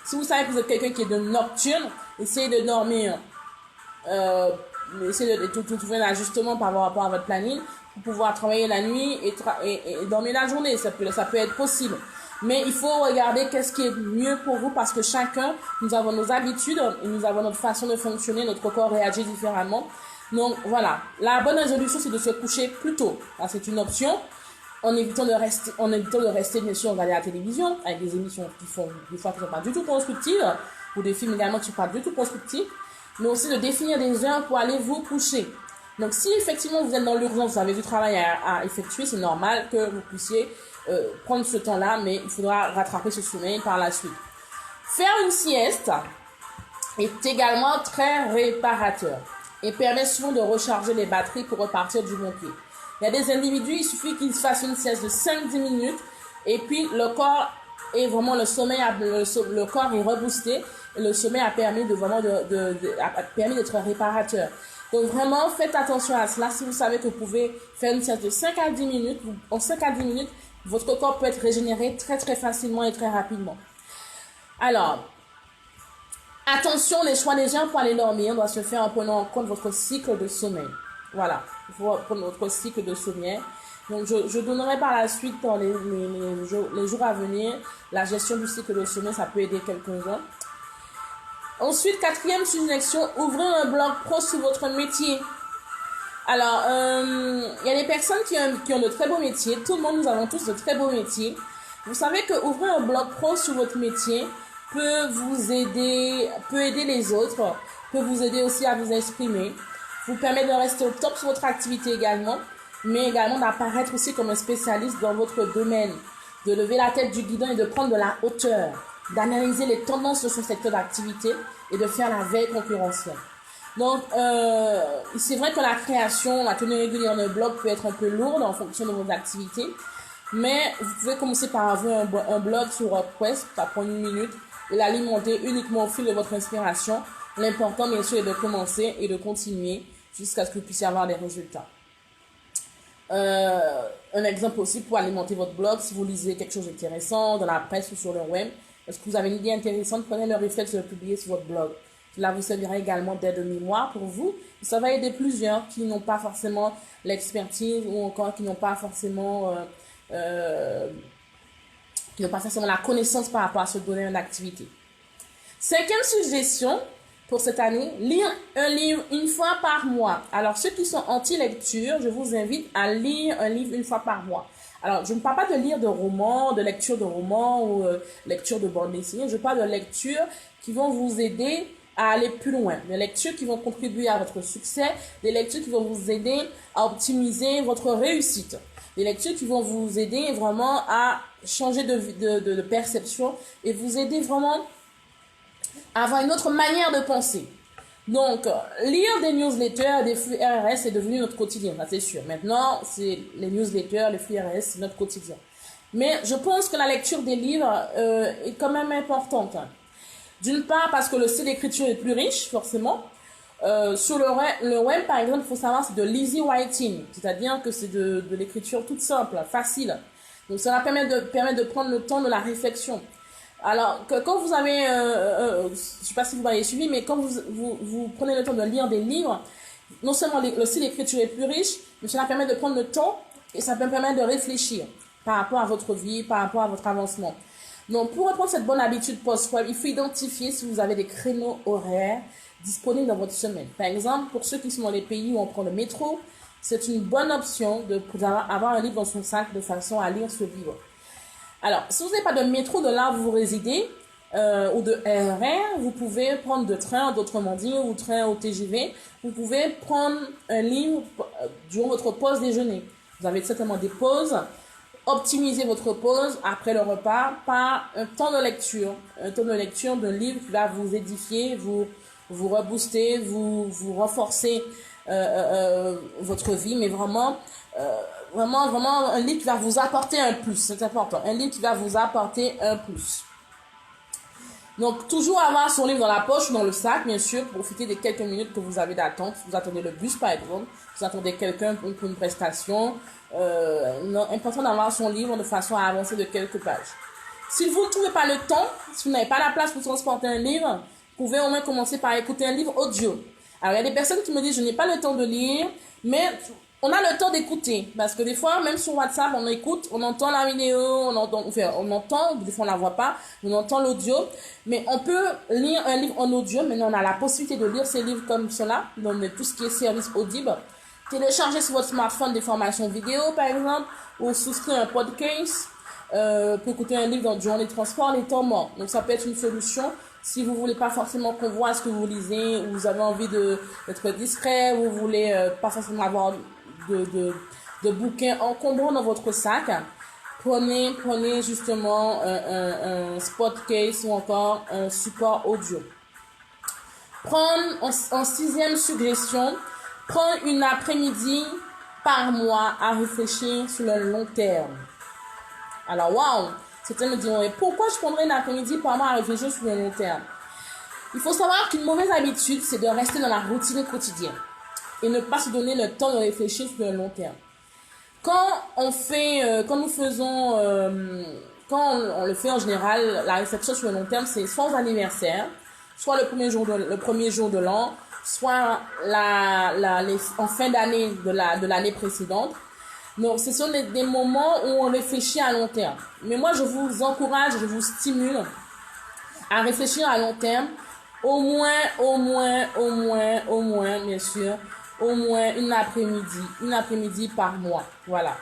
Si vous savez que vous êtes quelqu'un qui est de nocturne, essayez de dormir, essayez de trouver un ajustement par rapport à votre planning pour pouvoir travailler la nuit et dormir la journée. Ça peut être possible. Mais il faut regarder qu'est-ce qui est mieux pour vous parce que chacun, nous avons nos habitudes et nous avons notre façon de fonctionner, notre corps réagit différemment. Donc voilà, la bonne résolution c'est de se coucher plus tôt. C'est une option en évitant de rester bien sûr regarder la télévision avec des émissions qui font des fois qui ne sont pas du tout constructives ou des films également qui ne sont pas du tout constructifs, mais aussi de définir des heures pour aller vous coucher. Donc si effectivement vous êtes dans l'urgence, vous avez du travail à effectuer, c'est normal que vous puissiez prendre ce temps-là, mais il faudra rattraper ce sommeil par la suite. Faire une sieste est également très réparateur et permet souvent de recharger les batteries pour repartir du bon pied. Il y a des individus, il suffit qu'ils fassent une sieste de 5-10 minutes et puis le corps est vraiment le corps est reboosté et le sommeil a permis permis d'être réparateur. Donc vraiment, faites attention à cela. Si vous savez que vous pouvez faire une sieste de 5 à 10 minutes, en 5 à 10 minutes, votre corps peut être régénéré très très facilement et très rapidement. Alors, Attention, les choix des gens pour aller dormir doivent se faire en prenant en compte votre cycle de sommeil. Voilà, il faut prendre votre cycle de sommeil. Donc, je donnerai par la suite dans les jours à venir la gestion du cycle de sommeil, ça peut aider quelques-uns. Ensuite, quatrième suggestion, ouvrez un blog pro sur votre métier. Alors, il y a des personnes qui ont de très beaux métiers. Tout le monde, nous avons tous de très beaux métiers. Vous savez que ouvrir un blog pro sur votre métier peut aider les autres, peut vous aider aussi à vous exprimer, vous permet de rester au top sur votre activité également, mais également d'apparaître aussi comme un spécialiste dans votre domaine, de lever la tête du guidon et de prendre de la hauteur, d'analyser les tendances de son secteur d'activité et de faire la veille concurrentielle. Donc, c'est vrai que la création, la tenue régulière d'un blog peut être un peu lourde en fonction de vos activités, mais vous pouvez commencer par ouvrir un blog sur WordPress, ça prend 1 minute, et l'alimenter uniquement au fil de votre inspiration. L'important, bien sûr, est de commencer et de continuer jusqu'à ce que vous puissiez avoir des résultats. Un exemple aussi pour alimenter votre blog, si vous lisez quelque chose d'intéressant dans la presse ou sur le web, est-ce que vous avez une idée intéressante, prenez le réflexe de le publier sur votre blog. Cela vous servira également d'aide mémoire pour vous. Ça va aider plusieurs qui n'ont pas forcément l'expertise ou encore qui n'ont pas forcément la connaissance par rapport à ce domaine d'activité. Cinquième suggestion pour cette année, lire un livre une fois par mois. Alors, ceux qui sont anti-lecture, je vous invite à lire un livre une fois par mois. Alors, je ne parle pas de lire de romans, de lecture de romans ou lecture de bande dessinée. Je parle de lectures qui vont vous aider à aller plus loin. Des lectures qui vont contribuer à votre succès, des lectures qui vont vous aider à optimiser votre réussite. Des lectures qui vont vous aider vraiment à changer de perception et vous aider vraiment à avoir une autre manière de penser. Donc, lire des newsletters, des flux RSS est devenu notre quotidien, ça c'est sûr. Maintenant, c'est les newsletters, les flux RSS, c'est notre quotidien. Mais je pense que la lecture des livres est quand même importante. D'une part, parce que le style d'écriture est plus riche, forcément. Sur le web, par exemple, il faut savoir, c'est de l'easy writing, c'est-à-dire que c'est de l'écriture toute simple, facile. Donc, ça va permettre de prendre le temps de la réflexion. Alors, quand vous avez, je ne sais pas si vous m'avez suivi, mais quand vous prenez le temps de lire des livres, non seulement le style d'écriture est plus riche, mais cela permet de prendre le temps et ça peut permettre de réfléchir par rapport à votre vie, par rapport à votre avancement. Donc, pour reprendre cette bonne habitude post-web, il faut identifier si vous avez des créneaux horaires disponibles dans votre semaine. Par exemple, pour ceux qui sont dans les pays où on prend le métro, c'est une bonne option d'avoir un livre dans son sac de façon à lire ce livre. Alors, si vous n'avez pas de métro de là où vous résidez, ou de RER, vous pouvez prendre de train, d'autrement dit, ou train au TGV. Vous pouvez prendre un livre durant votre pause déjeuner. Vous avez certainement des pauses. Optimisez votre pause après le repas par un temps de lecture. Un temps de lecture d'un livre qui va vous édifier, vous rebooster, vous renforcer votre vie, mais vraiment un livre qui va vous apporter un plus, c'est important. Un livre qui va vous apporter un plus. Donc, toujours avoir son livre dans la poche ou dans le sac, bien sûr, profiter des quelques minutes que vous avez d'attente. Vous attendez le bus, par exemple. Vous attendez quelqu'un pour une prestation. Important d'avoir son livre de façon à avancer de quelques pages. Si vous ne trouvez pas le temps, si vous n'avez pas la place pour transporter un livre, vous pouvez au moins commencer par écouter un livre audio. Alors, il y a des personnes qui me disent, je n'ai pas le temps de lire, mais on a le temps d'écouter. Parce que des fois, même sur WhatsApp, on écoute, on entend la vidéo, on entend, des fois on la voit pas, on entend l'audio. Mais on peut lire un livre en audio. Maintenant, on a la possibilité de lire ces livres comme cela, dans tout ce qui est service audible. Télécharger sur votre smartphone des formations vidéo, par exemple, ou souscrire un podcast, pour écouter un livre durant les transports, les temps morts. Donc, ça peut être une solution. Si vous voulez pas forcément qu'on voit ce que vous lisez, ou vous avez envie d'être discret, ou vous voulez pas forcément avoir de bouquins encombrants dans votre sac, prenez justement un spot case ou encore un support audio. En sixième suggestion, prendre une après-midi par mois à réfléchir sur le long terme. Alors, waouh! Certains me diront, pourquoi je prendrais une après-midi par mois à réfléchir sur le long terme? Il faut savoir qu'une mauvaise habitude, c'est de rester dans la routine quotidienne et ne pas se donner le temps de réfléchir sur le long terme. Quand on le fait en général, la réflexion sur le long terme, c'est soit aux anniversaires, soit le premier jour de l'an, soit en fin d'année de l'année précédente. Donc, ce sont des moments où on réfléchit à long terme. Mais moi, je vous encourage, je vous stimule à réfléchir à long terme, au moins, bien sûr, au moins une après-midi par mois. Voilà.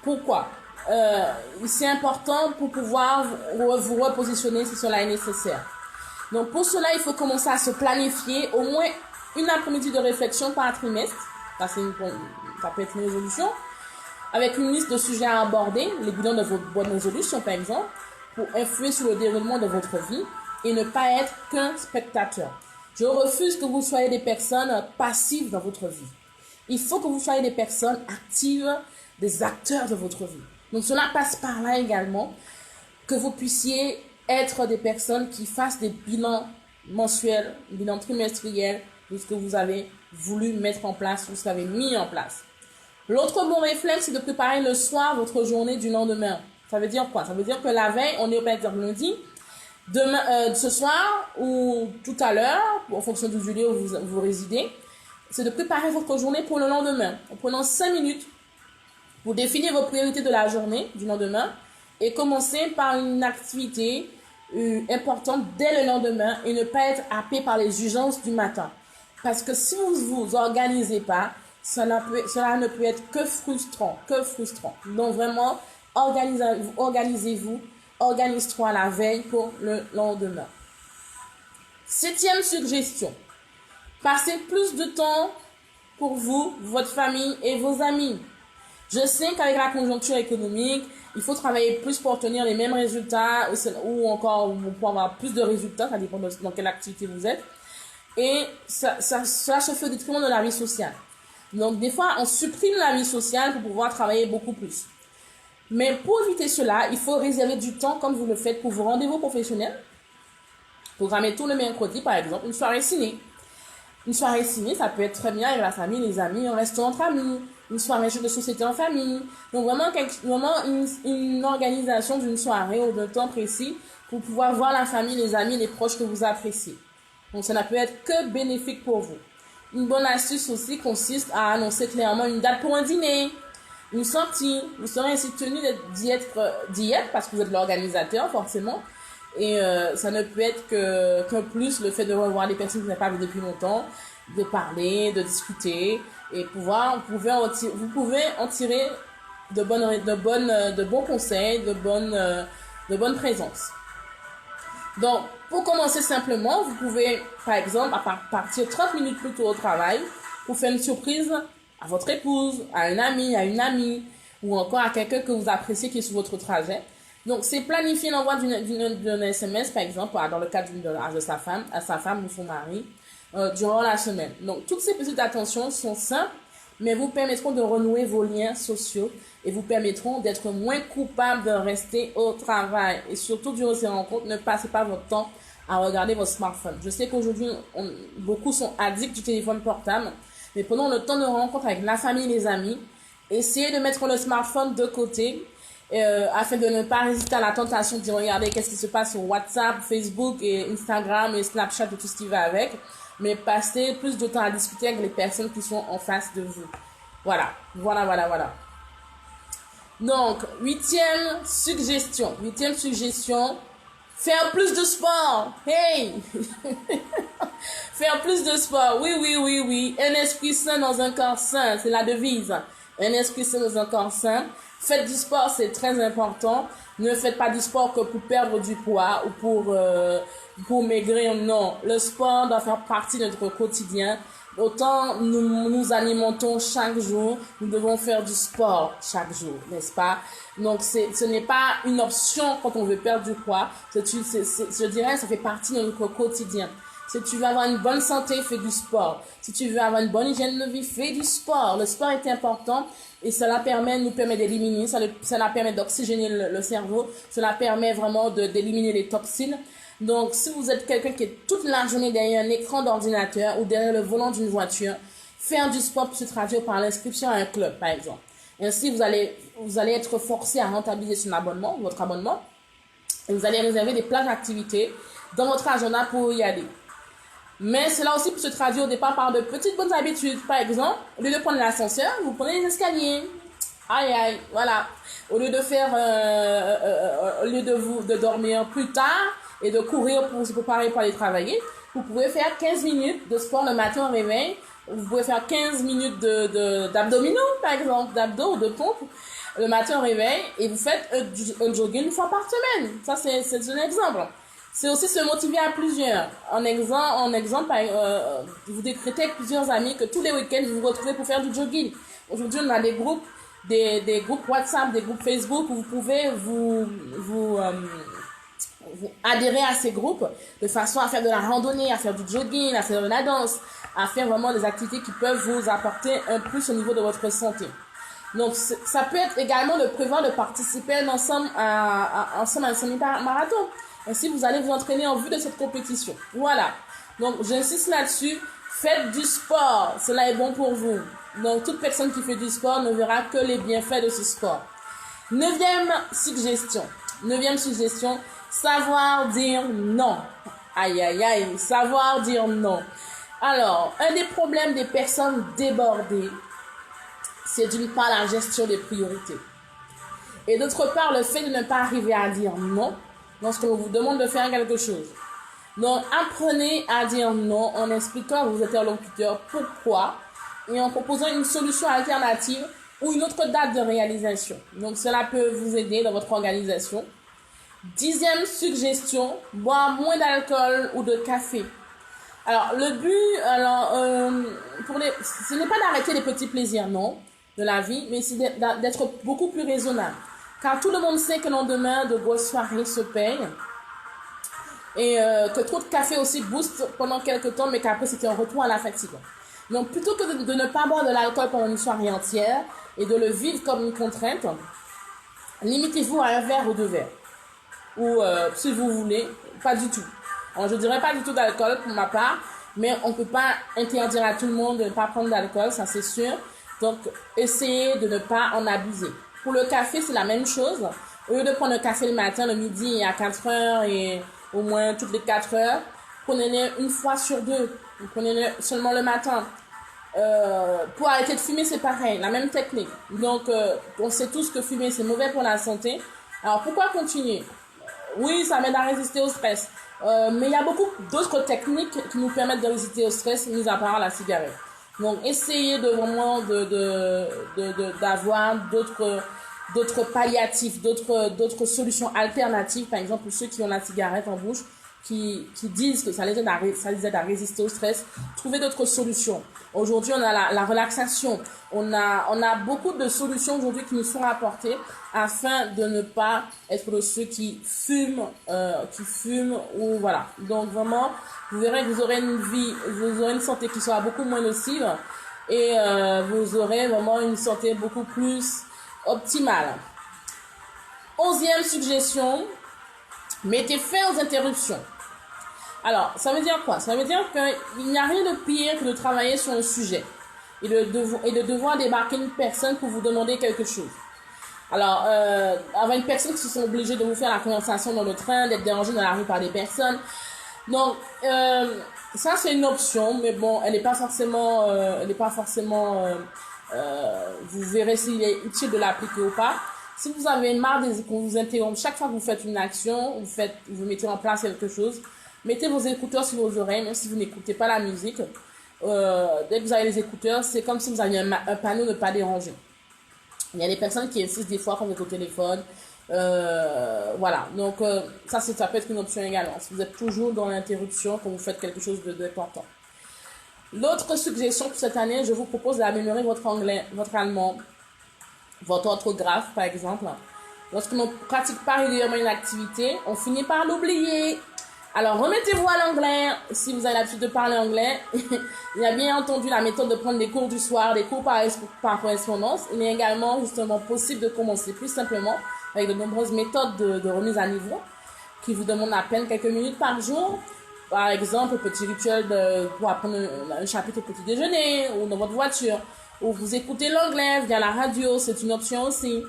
Pourquoi? C'est important pour pouvoir vous repositionner si cela est nécessaire. Donc, pour cela, il faut commencer à se planifier au moins une après-midi de réflexion par trimestre. Ça peut être une résolution. Avec une liste de sujets à aborder, les bilans de vos bonnes résolutions, par exemple, pour influer sur le déroulement de votre vie et ne pas être qu'un spectateur. Je refuse que vous soyez des personnes passives dans votre vie. Il faut que vous soyez des personnes actives, des acteurs de votre vie. Donc, cela passe par là également, que vous puissiez être des personnes qui fassent des bilans mensuels, bilans trimestriels de ce que vous avez voulu mettre en place, de ce que vous avez mis en place. L'autre bon réflexe, c'est de préparer le soir votre journée du lendemain. Ça veut dire quoi? Ça veut dire que la veille, on est par exemple lundi, ce soir ou tout à l'heure, en fonction du lieu où vous résidez, c'est de préparer votre journée pour le lendemain. En prenant 5 minutes pour définir vos priorités de la journée du lendemain et commencer par une activité importante dès le lendemain et ne pas être happé par les urgences du matin. Parce que si vous ne vous organisez pas, cela ne peut être que frustrant. Donc vraiment, organisez-vous, organise-toi la veille pour le lendemain. 7e suggestion. Passez plus de temps pour vous, votre famille et vos amis. Je sais qu'avec la conjoncture économique, il faut travailler plus pour obtenir les mêmes résultats ou encore pour avoir plus de résultats, ça dépend dans quelle activité vous êtes. Et cela se fait au détriment de la vie sociale. Donc, des fois, on supprime la vie sociale pour pouvoir travailler beaucoup plus. Mais pour éviter cela, il faut réserver du temps, comme vous le faites, pour vos rendez-vous professionnels. Programmer tout le mercredi, par exemple, une soirée ciné. Une soirée ciné, ça peut être très bien avec la famille, les amis, un restaurant entre amis, une soirée jeu de société en famille. Donc, vraiment une organisation d'une soirée ou d'un temps précis pour pouvoir voir la famille, les amis, les proches que vous appréciez. Donc, ça ne peut être que bénéfique pour vous. Une bonne astuce aussi consiste à annoncer clairement une date pour un dîner, une sortie. Vous serez ainsi tenu d'y être parce que vous êtes l'organisateur forcément. Et ça ne peut être qu'un plus le fait de revoir des personnes que vous n'avez pas vues depuis longtemps, de parler, de discuter et vous pouvez en tirer de bons conseils, de bonnes présences. Donc, pour commencer simplement, vous pouvez, par exemple, partir 30 minutes plus tôt au travail pour faire une surprise à votre épouse, à un ami, à une amie, ou encore à quelqu'un que vous appréciez qui est sur votre trajet. Donc, c'est planifier l'envoi d'une SMS, par exemple, dans le cadre de sa femme ou son mari, durant la semaine. Donc, toutes ces petites attentions sont simples, mais vous permettront de renouer vos liens sociaux et vous permettront d'être moins coupable de rester au travail. Et surtout, durant ces rencontres, ne passez pas votre temps à regarder votre smartphone. Je sais qu'aujourd'hui, beaucoup sont addicts du téléphone portable, mais prenons le temps de rencontre avec la famille et les amis. Essayez de mettre le smartphone de côté afin de ne pas résister à la tentation de regarder qu'est-ce qui se passe sur WhatsApp, Facebook et Instagram et Snapchat et tout ce qui va avec. Mais passez plus de temps à discuter avec les personnes qui sont en face de vous. Voilà. Donc, 8e suggestion, faire plus de sport. Hey! Faire plus de sport. Oui. Un esprit sain dans un corps sain, c'est la devise. Un esprit sain dans un corps sain. Faites du sport, c'est très important. Ne faites pas du sport que pour perdre du poids ou pour maigrir. Non, le sport doit faire partie de notre quotidien. Autant nous alimentons chaque jour, nous devons faire du sport chaque jour, n'est-ce pas? Donc, ce n'est pas une option quand on veut perdre du poids. Je dirais, ça fait partie de notre quotidien. Si tu veux avoir une bonne santé, fais du sport. Si tu veux avoir une bonne hygiène de vie, fais du sport. Le sport est important et cela nous permet d'éliminer, cela permet d'oxygéner le cerveau, cela permet vraiment d'éliminer les toxines. Donc, si vous êtes quelqu'un qui est toute la journée derrière un écran d'ordinateur ou derrière le volant d'une voiture, faire du sport peut se traduire par l'inscription à un club, par exemple. Ainsi, vous allez être forcé à rentabiliser votre abonnement, et vous allez réserver des plages d'activités dans votre agenda pour y aller. Mais cela aussi peut se traduire au départ par de petites bonnes habitudes. Par exemple, au lieu de prendre l'ascenseur, vous prenez les escaliers. Aïe, aïe, voilà. Au lieu de faire, au lieu de dormir plus tard et de courir pour se préparer pour aller travailler, vous pouvez faire 15 minutes de sport le matin au réveil. Vous pouvez faire 15 minutes d'abdominaux, par exemple, d'abdos ou de pompes le matin au réveil et vous faites un jogging une fois par semaine. Ça, c'est un exemple. C'est aussi se motiver à plusieurs. En exemple, vous décrétez avec plusieurs amis que tous les week-ends, vous vous retrouvez pour faire du jogging. Aujourd'hui, on a des groupes, des groupes WhatsApp, des groupes Facebook où vous pouvez vous adhérer à ces groupes de façon à faire de la randonnée, à faire du jogging, à faire de la danse, à faire vraiment des activités qui peuvent vous apporter un plus au niveau de votre santé. Donc, ça peut être également de prévoir de participer ensemble à un semi-marathon. Ainsi, vous allez vous entraîner en vue de cette compétition. Voilà. Donc, j'insiste là-dessus. Faites du sport. Cela est bon pour vous. Donc, toute personne qui fait du sport ne verra que les bienfaits de ce sport. Neuvième suggestion, savoir dire non. Aïe, aïe, aïe, savoir dire non. Alors, un des problèmes des personnes débordées, c'est d'une part la gestion des priorités. Et d'autre part, le fait de ne pas arriver à dire non lorsqu'on vous demande de faire quelque chose. Donc, apprenez à dire non en expliquant à vos interlocuteurs pourquoi et en proposant une solution alternative ou une autre date de réalisation. Donc, cela peut vous aider dans votre organisation. 10e suggestion, boire moins d'alcool ou de café. Alors, le but, ce n'est pas d'arrêter les petits plaisirs, non, de la vie, mais c'est d'être beaucoup plus raisonnable. Car tout le monde sait que le lendemain de grosses soirées se payent et que trop de café aussi booste pendant quelques temps, mais qu'après c'était un retour à la fatigue. Donc, plutôt que de ne pas boire de l'alcool pendant une soirée entière et de le vivre comme une contrainte, limitez-vous à un verre ou 2 verres. Ou, si vous voulez, pas du tout. Alors, je dirais pas du tout d'alcool pour ma part, mais on peut pas interdire à tout le monde de ne pas prendre d'alcool, ça c'est sûr. Donc, essayez de ne pas en abuser. Pour le café, c'est la même chose. Au lieu de prendre le café le matin, le midi à 4 heures et au moins toutes les 4 heures, prenez-le une fois sur 2. Prenez-le seulement le matin. Pour arrêter de fumer, c'est pareil, la même technique. Donc, on sait tous que fumer, c'est mauvais pour la santé. Alors, pourquoi continuer? Oui, ça m'aide à résister au stress. Mais il y a beaucoup d'autres techniques qui nous permettent de résister au stress, mis à part la cigarette. Donc, essayez de vraiment d'avoir d'autres palliatifs, d'autres solutions alternatives. Par exemple, pour ceux qui ont la cigarette en bouche, qui disent que ça les aide à résister au stress, trouvez d'autres solutions. Aujourd'hui, on a la relaxation. On a beaucoup de solutions aujourd'hui qui nous sont apportées afin de ne pas être de ceux qui fument ou voilà. Donc vraiment, vous verrez que vous aurez une santé qui sera beaucoup moins nocive et vous aurez vraiment une santé beaucoup plus optimale. 11e suggestion, mettez fin aux interruptions. Alors, ça veut dire quoi? Ça veut dire qu'il n'y a rien de pire que de travailler sur un sujet et de devoir débarquer une personne pour vous demander quelque chose. Alors, avec une personne qui se sont obligées de vous faire la conversation dans le train, d'être dérangée dans la rue par des personnes. Donc, ça c'est une option, mais bon, elle n'est pas forcément, vous verrez s'il est utile de l'appliquer ou pas. Si vous avez marre qu'on vous interrompt chaque fois que vous faites une action, vous mettez en place quelque chose, mettez vos écouteurs sur vos oreilles, même si vous n'écoutez pas la musique. Dès que vous avez les écouteurs, c'est comme si vous aviez un panneau ne pas déranger. Il y a des personnes qui insistent des fois quand vous êtes au téléphone. Voilà, donc ça peut être une option également. Si vous êtes toujours dans l'interruption quand vous faites quelque chose d'important. L'autre suggestion pour cette année, je vous propose d'améliorer votre anglais, votre allemand, votre orthographe par exemple. Lorsque l'on ne pratique pas régulièrement une activité, on finit par l'oublier. Alors, remettez-vous à l'anglais si vous avez l'habitude de parler anglais. Il y a bien entendu la méthode de prendre des cours du soir, des cours par correspondance. Il est également justement possible de commencer plus simplement avec de nombreuses méthodes de remise à niveau qui vous demandent à peine quelques minutes par jour. Par exemple, petit rituel pour apprendre un chapitre au petit déjeuner ou dans votre voiture. Ou vous écoutez l'anglais via la radio, c'est une option aussi.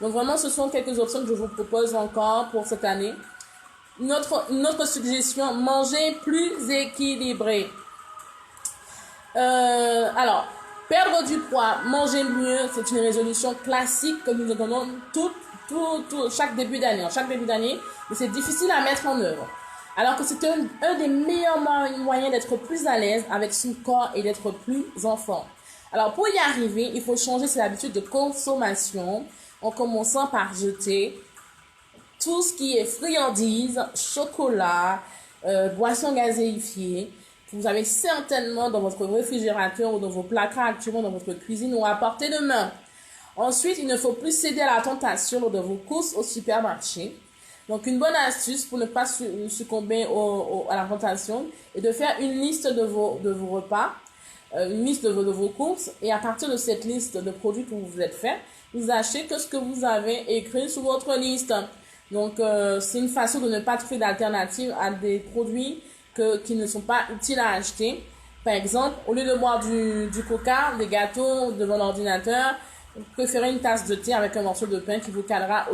Donc vraiment, ce sont quelques options que je vous propose encore pour cette année. Une autre suggestion, manger plus équilibré. Alors, perdre du poids, manger mieux, c'est une résolution classique que nous nous donnons chaque début d'année. Chaque début d'année, mais c'est difficile à mettre en œuvre. Alors que c'est un des meilleurs moyens d'être plus à l'aise avec son corps et d'être plus en forme. Alors, pour y arriver, il faut changer ses habitudes de consommation en commençant par jeter tout ce qui est friandises, chocolat, boissons gazéifiées. Vous avez certainement dans votre réfrigérateur ou dans vos placards actuellement dans votre cuisine ou à portée de main. Ensuite, il ne faut plus céder à la tentation lors de vos courses au supermarché. Donc, une bonne astuce pour ne pas succomber à la tentation est de faire une liste de vos repas, une liste de vos courses, et à partir de cette liste de produits que vous vous êtes fait, vous achetez que ce que vous avez écrit sur votre liste. Donc, c'est une façon de ne pas trouver d'alternative à des produits qui ne sont pas utiles à acheter. Par exemple, au lieu de boire du coca, des gâteaux devant l'ordinateur, vous préférez une tasse de thé avec un morceau de pain qui vous calera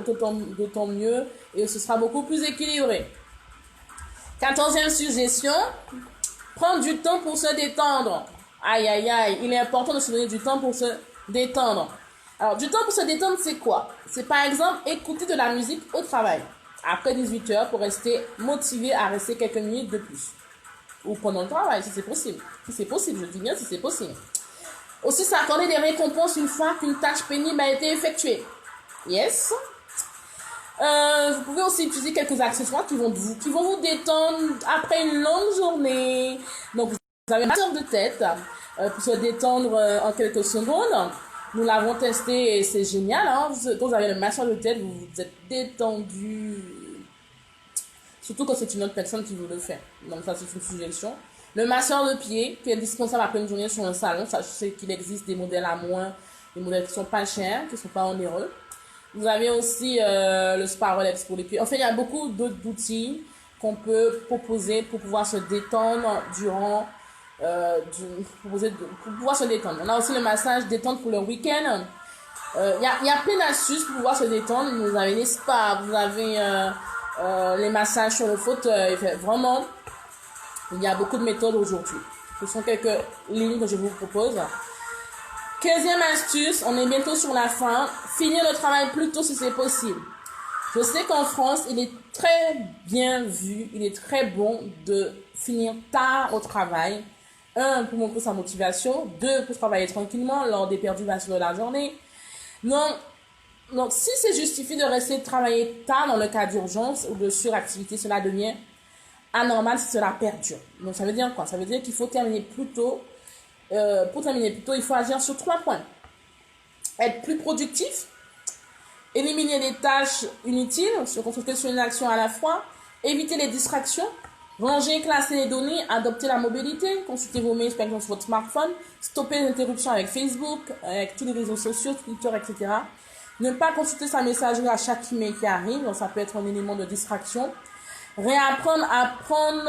d'autant mieux et ce sera beaucoup plus équilibré. 14e suggestion, prendre du temps pour se détendre. Aïe, aïe, aïe, il est important de se donner du temps pour se détendre. Alors, du temps pour se détendre, c'est quoi? C'est par exemple écouter de la musique au travail, après 18 heures pour rester motivé à rester quelques minutes de plus. Ou pendant le travail, si c'est possible. Si c'est possible, je dis bien si c'est possible. Aussi, s'accorder des récompenses une fois qu'une tâche pénible a été effectuée. Yes. Vous pouvez aussi utiliser quelques accessoires qui vont vous détendre après une longue journée. Donc, vous avez un masseur de tête pour se détendre en quelques secondes. Nous l'avons testé et c'est génial. Hein? Quand vous avez le masseur de tête, vous êtes détendu. Surtout quand c'est une autre personne qui vous le fait. Donc ça, c'est une suggestion. Le masseur de pied, qui est indispensable après une journée sur un salon. Ça, je sais qu'il existe des modèles à moins, des modèles qui sont pas chers, qui sont pas onéreux. Vous avez aussi le spa relax pour les pieds. En fait, il y a beaucoup d'autres outils qu'on peut proposer pour pouvoir se détendre durant pour pouvoir se détendre. On a aussi le massage détente pour le week-end. Il y a plein d'astuces pour pouvoir se détendre. Vous avez les spas, vous avez les massages sur le fauteuil. Vraiment, il y a beaucoup de méthodes aujourd'hui. Ce sont quelques lignes que je vous propose. 15e astuce, on est bientôt sur la fin. Finir le travail plus tôt si c'est possible. Je sais qu'en France, il est très bien vu, il est très bon de finir tard au travail. 1, pour montrer sa motivation. 2, pour travailler tranquillement lors des perturbations de la journée. Donc, si c'est justifié de rester travailler tard dans le cas d'urgence ou de suractivité, cela devient anormal si cela perdure. Donc, ça veut dire quoi? Ça veut dire qu'il faut terminer plus tôt. Pour terminer plus tôt, il faut agir sur 3 points. Être plus productif, éliminer les tâches inutiles, se concentrer sur une action à la fois, éviter les distractions, ranger et classer les données, adopter la mobilité, consulter vos mails par exemple sur votre smartphone, stopper les interruptions avec Facebook, avec tous les réseaux sociaux, Twitter, etc. Ne pas consulter sa messagerie à chaque email qui arrive, donc ça peut être un élément de distraction. Réapprendre à prendre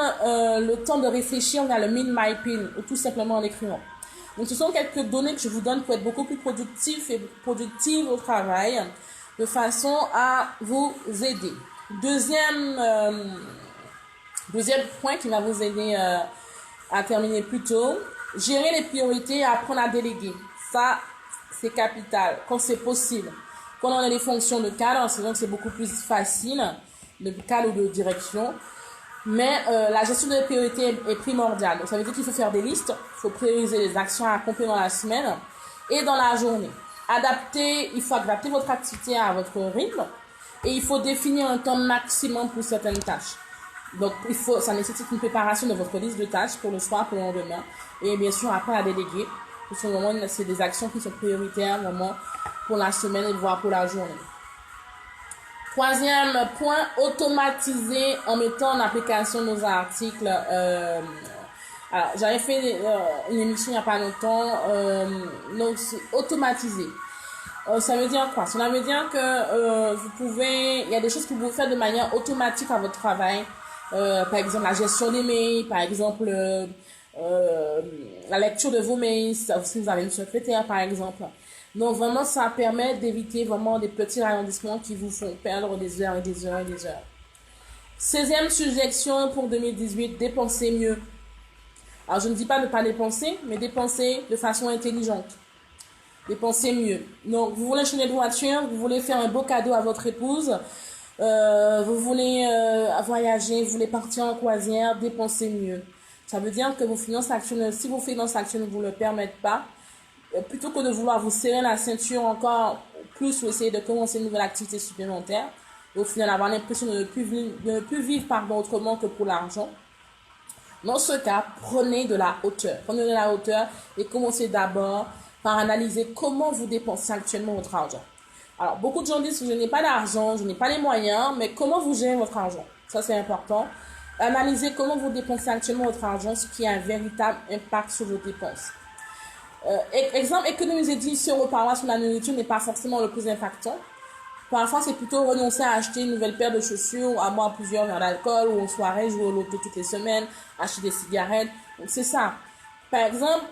le temps de réfléchir vers le Mind-Mapping ou tout simplement en écrivant. Donc ce sont quelques données que je vous donne pour être beaucoup plus productif et productive au travail de façon à vous aider. Deuxième point qui va vous aider à terminer plus tôt, gérer les priorités et apprendre à déléguer. Ça, c'est capital quand c'est possible. Quand on a des fonctions de cadre, c'est donc c'est beaucoup plus facile, de cadre ou de direction. Mais la gestion des priorités est primordiale. Donc ça veut dire qu'il faut faire des listes, il faut prioriser les actions à accomplir dans la semaine et dans la journée. Il faut adapter votre activité à votre rythme et il faut définir un temps maximum pour certaines tâches. Donc ça nécessite une préparation de votre liste de tâches pour le soir, pour le lendemain et bien sûr après à déléguer. Parce que c'est des actions qui sont prioritaires vraiment pour la semaine et voire pour la journée. 3e point, automatiser en mettant en application nos articles. Alors, j'avais fait une émission il n'y a pas longtemps. Donc, automatiser. Ça veut dire quoi? Cela veut dire que il y a des choses que vous pouvez faire de manière automatique à votre travail. Par exemple, la gestion des mails, par exemple, la lecture de vos mails, si vous avez une secrétaire, par exemple. Donc, vraiment, ça permet d'éviter vraiment des petits ralentissements qui vous font perdre des heures et des heures et des heures. 16e suggestion pour 2018, dépensez mieux. Alors, je ne dis pas de ne pas dépenser, mais dépenser de façon intelligente. Dépensez mieux. Donc, vous voulez changer de voiture, vous voulez faire un beau cadeau à votre épouse, vous voulez voyager, vous voulez partir en croisière, dépensez mieux. Ça veut dire que vos finances actuelles, si vos finances actuelles ne vous le permettent pas, plutôt que de vouloir vous serrer la ceinture encore plus ou essayer de commencer une nouvelle activité supplémentaire, et au final avoir l'impression de ne plus vivre autrement que pour l'argent, dans ce cas, prenez de la hauteur. Prenez de la hauteur et commencez d'abord par analyser comment vous dépensez actuellement votre argent. Alors, beaucoup de gens disent que je n'ai pas d'argent, je n'ai pas les moyens, mais comment vous gérez votre argent? Ça, c'est important. Analysez comment vous dépensez actuellement votre argent, ce qui a un véritable impact sur vos dépenses. Exemple, économiser 10 € par mois sur la nourriture n'est pas forcément le plus impactant. Parfois, c'est plutôt renoncer à acheter une nouvelle paire de chaussures, ou à boire plusieurs verres d'alcool, ou en soirée, jouer au loto toutes les semaines, acheter des cigarettes. Donc, c'est ça. Par exemple,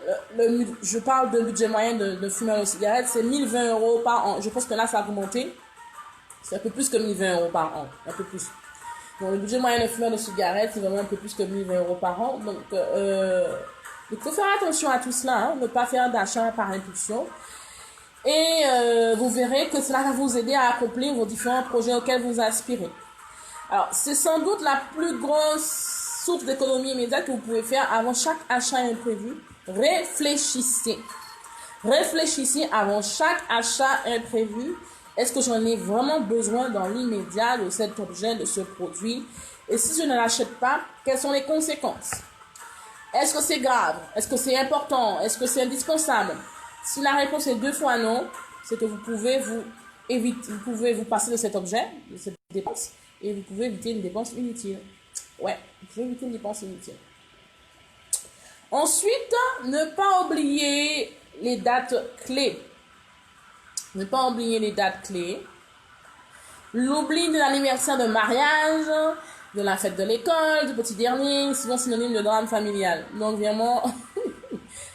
je parle d'un budget moyen de fumeur de cigarettes, c'est 1020 € par an. Je pense que là, ça a augmenté. C'est un peu plus que 1020 € par an. Un peu plus. Donc, le budget moyen de fumeur de cigarettes, c'est vraiment un peu plus que 1020 € par an. Donc, il faut faire attention à tout cela, hein, ne pas faire d'achat par impulsion. Et vous verrez que cela va vous aider à accomplir vos différents projets auxquels vous aspirez. Alors, c'est sans doute la plus grosse source d'économie immédiate que vous pouvez faire avant chaque achat imprévu. Réfléchissez. Réfléchissez avant chaque achat imprévu. Est-ce que j'en ai vraiment besoin dans l'immédiat de cet objet, de ce produit? Et si je ne l'achète pas, quelles sont les conséquences? Est-ce que c'est grave? Est-ce que c'est important? Est-ce que c'est indispensable? Si la réponse est 2 fois non, c'est que vous pouvez vous passer de cet objet, de cette dépense, et vous pouvez éviter une dépense inutile. Ouais, vous pouvez éviter une dépense inutile. Ensuite, ne pas oublier les dates clés. Ne pas oublier les dates clés. L'oubli de l'anniversaire de mariage, de la fête de l'école, du petit dernier, souvent synonyme de drame familial. Donc vraiment,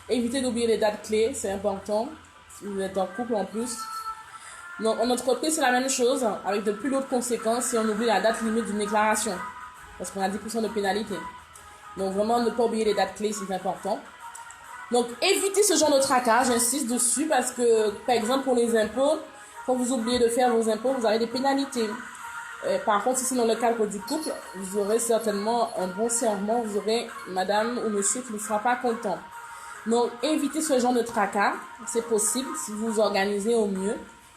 évitez d'oublier les dates clés, c'est important. Si vous êtes en couple en plus. Donc en entreprise, c'est la même chose, avec de plus lourdes conséquences si on oublie la date limite d'une déclaration. Parce qu'on a 10% de pénalité. Donc vraiment, ne pas oublier les dates clés, c'est important. Donc évitez ce genre de tracas, j'insiste dessus, parce que, par exemple, pour les impôts, quand vous oubliez de faire vos impôts, vous avez des pénalités. Par contre, si c'est dans le cadre du couple, vous aurez certainement un bon serment, vous aurez madame ou monsieur qui ne sera pas content. Donc, évitez ce genre de tracas, c'est possible si vous vous organisez au mieux,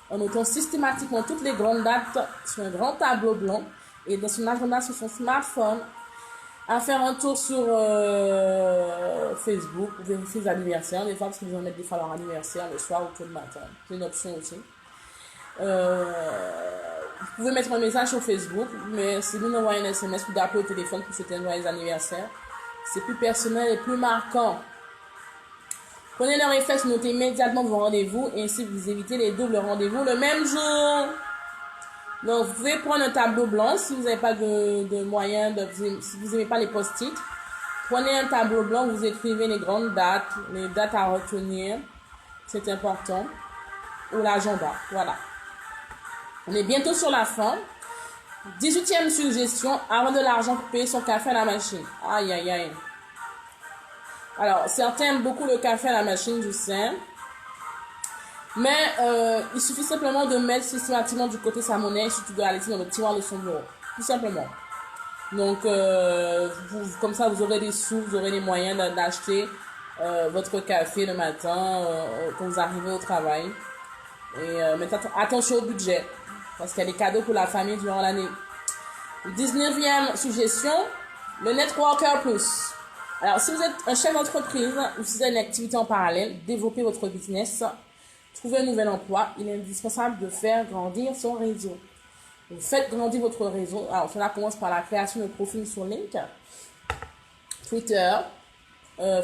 en notant systématiquement toutes les grandes dates sur un grand tableau blanc et dans son agenda sur son smartphone, à faire un tour sur Facebook pour vérifier les anniversaires, des fois parce qu'ils en mettent des fois leur anniversaire le soir ou tôt le matin, c'est une option aussi. Vous pouvez mettre un message sur Facebook, mais c'est mieux d'envoyer un SMS ou d'appeler au téléphone pour souhaiter les anniversaires. C'est plus personnel et plus marquant. Prenez le réflexe, notez immédiatement vos rendez-vous et ainsi vous évitez les doubles rendez-vous le même jour. Donc, vous pouvez prendre un tableau blanc si vous n'avez pas de moyens, si vous n'aimez pas les post-it. Prenez un tableau blanc, vous écrivez les grandes dates, les dates à retenir, c'est important, ou l'agenda, voilà. On est bientôt sur la fin. 18e suggestion, avoir de l'argent pour payer son café à la machine. Aïe, aïe, aïe. Alors, certains aiment beaucoup le café à la machine, je sais. Mais il suffit simplement de mettre systématiquement du côté sa monnaie et surtout de la laisser dans le tiroir de son bureau. Tout simplement. Donc, comme ça, vous aurez des sous, vous aurez les moyens d'acheter votre café le matin quand vous arrivez au travail. Et mettez attention au budget. Parce qu'il y a des cadeaux pour la famille durant l'année. 19e suggestion, le Networker Plus. Alors, si vous êtes un chef d'entreprise ou si vous avez une activité en parallèle, développez votre business, trouvez un nouvel emploi, il est indispensable de faire grandir son réseau. Vous faites grandir votre réseau. Alors, cela commence par la création de profils sur LinkedIn, Twitter,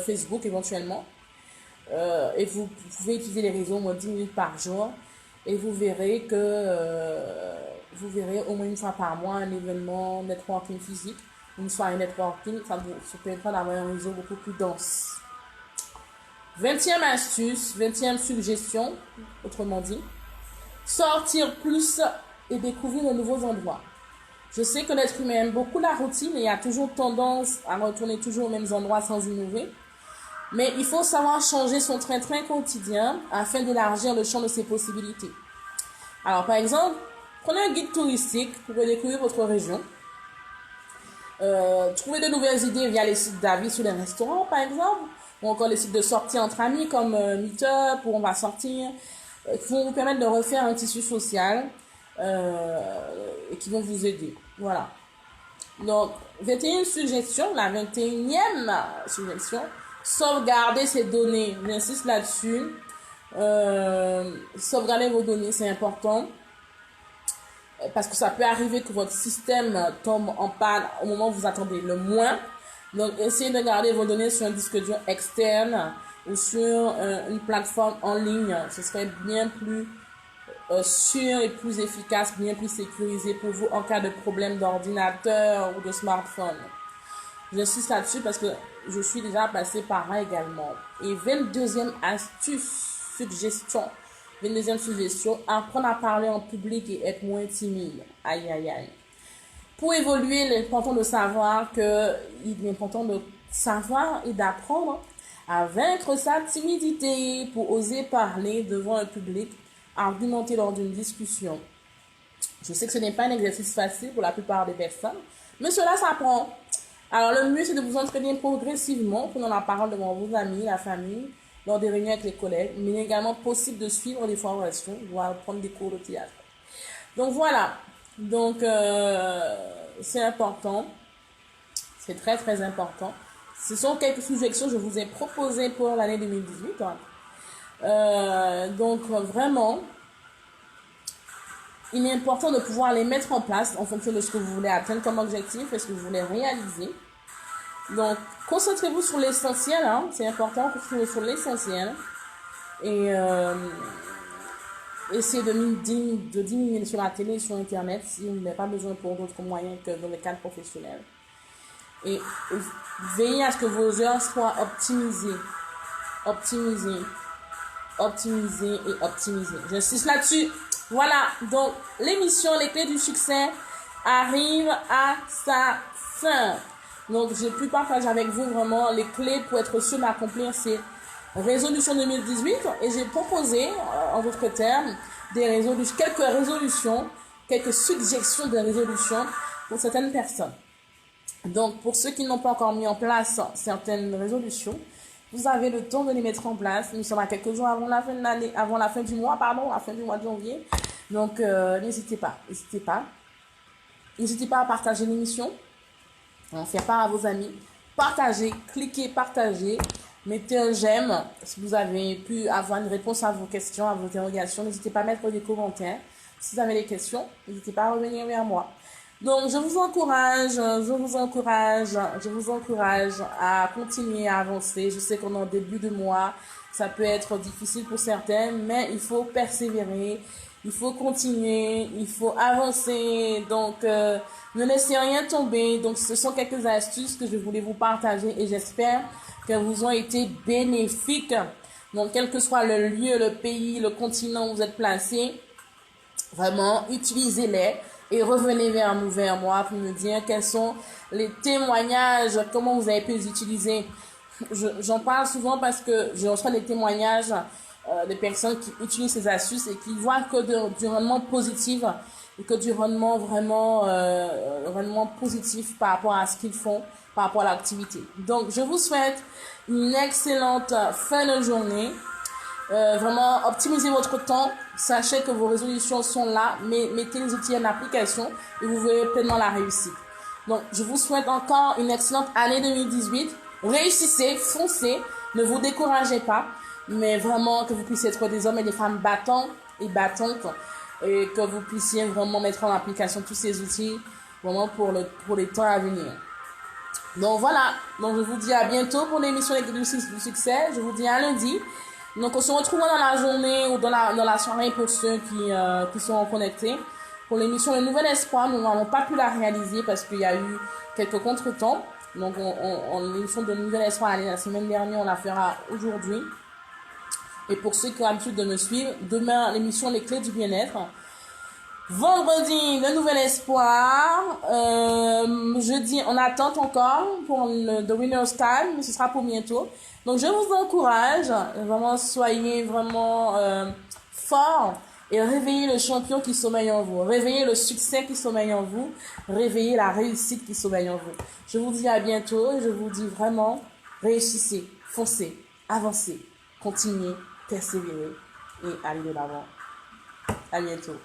Facebook éventuellement. Et vous pouvez utiliser les réseaux au moins 10 minutes par jour. Et vous verrez vous verrez au moins une fois par mois un événement networking physique, une soirée networking, ça vous permettra d'avoir un réseau beaucoup plus dense. 20e astuce, 20e suggestion, autrement dit, sortir plus et découvrir de nouveaux endroits. Je sais que l'être humain aime beaucoup la routine et a toujours tendance à retourner toujours aux mêmes endroits sans innover. Mais il faut savoir changer son train-train quotidien afin d'élargir le champ de ses possibilités. Alors, par exemple, prenez un guide touristique pour redécouvrir votre région. Trouvez de nouvelles idées via les sites d'avis sur les restaurants, par exemple, ou encore les sites de sortie entre amis comme Meetup, où on va sortir, qui vont vous permettre de refaire un tissu social et qui vont vous aider. Voilà. Donc, 21 suggestions, la 21e suggestion, sauvegarder ses données. J'insiste là-dessus. Sauvegarder vos données, c'est important. Parce que ça peut arriver que votre système tombe en panne au moment où vous attendez le moins. Donc, essayez de garder vos données sur un disque dur externe ou sur une plateforme en ligne. Ce serait bien plus sûr et plus efficace, bien plus sécurisé pour vous en cas de problème d'ordinateur ou de smartphone. J'insiste là-dessus parce que je suis déjà passée par là également. Et 22e astuce, suggestion. 22e suggestion, apprendre à parler en public et être moins timide. Aïe, aïe, aïe. Pour évoluer, il est important de savoir et d'apprendre à vaincre sa timidité pour oser parler devant un public, argumenter lors d'une discussion. Je sais que ce n'est pas un exercice facile pour la plupart des personnes, mais cela s'apprend. Alors le mieux, c'est de vous entraîner progressivement, prenant la parole devant vos amis, la famille, lors des réunions avec les collègues, mais il est également possible de suivre des formations, voire prendre des cours de théâtre. Donc voilà, c'est important, c'est très très important. Ce sont quelques suggestions que je vous ai proposées pour l'année 2018. Donc vraiment, il est important de pouvoir les mettre en place en fonction de ce que vous voulez atteindre comme objectif et ce que vous voulez réaliser. Donc, concentrez-vous sur l'essentiel, hein, c'est important, concentrez-vous sur l'essentiel. Et essayez de diminuer sur la télé et sur Internet si vous n'avez pas besoin pour d'autres moyens que dans le cadre professionnel. Et veillez à ce que vos heures soient optimisées. Optimisées. J'insiste là-dessus. Voilà, donc l'émission Les Clés du Succès arrive à sa fin. Donc j'ai pu partager avec vous vraiment les clés pour être sûr d'accomplir ces résolutions 2018 et j'ai proposé, en d'autres termes, quelques suggestions de résolutions pour certaines personnes. Donc pour ceux qui n'ont pas encore mis en place certaines résolutions, vous avez le temps de les mettre en place. Nous sommes à quelques jours avant la fin du mois de janvier. Donc, n'hésitez pas. N'hésitez pas à partager l'émission, à en faire part à vos amis. Partagez, cliquez, partagez. Mettez un j'aime si vous avez pu avoir une réponse à vos questions, à vos interrogations. N'hésitez pas à mettre des commentaires. Si vous avez des questions, n'hésitez pas à revenir vers moi. Donc, je vous encourage à continuer à avancer. Je sais qu'on est en début de mois, ça peut être difficile pour certains, mais il faut persévérer, il faut continuer, il faut avancer. Donc, ne laissez rien tomber. Donc, ce sont quelques astuces que je voulais vous partager et j'espère qu'elles vous ont été bénéfiques. Donc, quel que soit le lieu, le pays, le continent où vous êtes placé, vraiment, utilisez-les. Et revenez vers moi pour me dire quels sont les témoignages, comment vous avez pu les utiliser. J'en parle souvent parce que je reçois des témoignages des personnes qui utilisent ces astuces et qui voient que du rendement positif et que du rendement vraiment positif par rapport à ce qu'ils font, par rapport à l'activité. Donc, je vous souhaite une excellente fin de journée. Vraiment, optimisez votre temps. Sachez que vos résolutions sont là, mais mettez les outils en application et vous verrez pleinement la réussite. Donc, je vous souhaite encore une excellente année 2018. Réussissez, foncez, ne vous découragez pas, mais vraiment que vous puissiez être des hommes et des femmes battants et battantes et que vous puissiez vraiment mettre en application tous ces outils vraiment pour les temps à venir. Donc, voilà. Donc, je vous dis à bientôt pour l'émission Les Clés du Succès. Je vous dis à lundi. Donc, on se retrouve dans la journée ou dans la soirée pour ceux qui sont connectés. Pour l'émission Le Nouvel Espoir, nous n'avons pas pu la réaliser parce qu'il y a eu quelques contretemps. Donc, l'émission de Nouvel Espoir la semaine dernière, on la fera aujourd'hui. Et pour ceux qui ont l'habitude de me suivre, demain, l'émission Les Clés du Bien-être. Vendredi, le nouvel espoir. Jeudi, on attend encore pour le The Winner's Time, mais ce sera pour bientôt. Donc, je vous encourage, vraiment, soyez vraiment forts et réveillez le champion qui sommeille en vous. Réveillez le succès qui sommeille en vous. Réveillez la réussite qui sommeille en vous. Je vous dis à bientôt et je vous dis vraiment, réussissez, foncez, avancez, continuez, persévérez et allez de l'avant. À bientôt.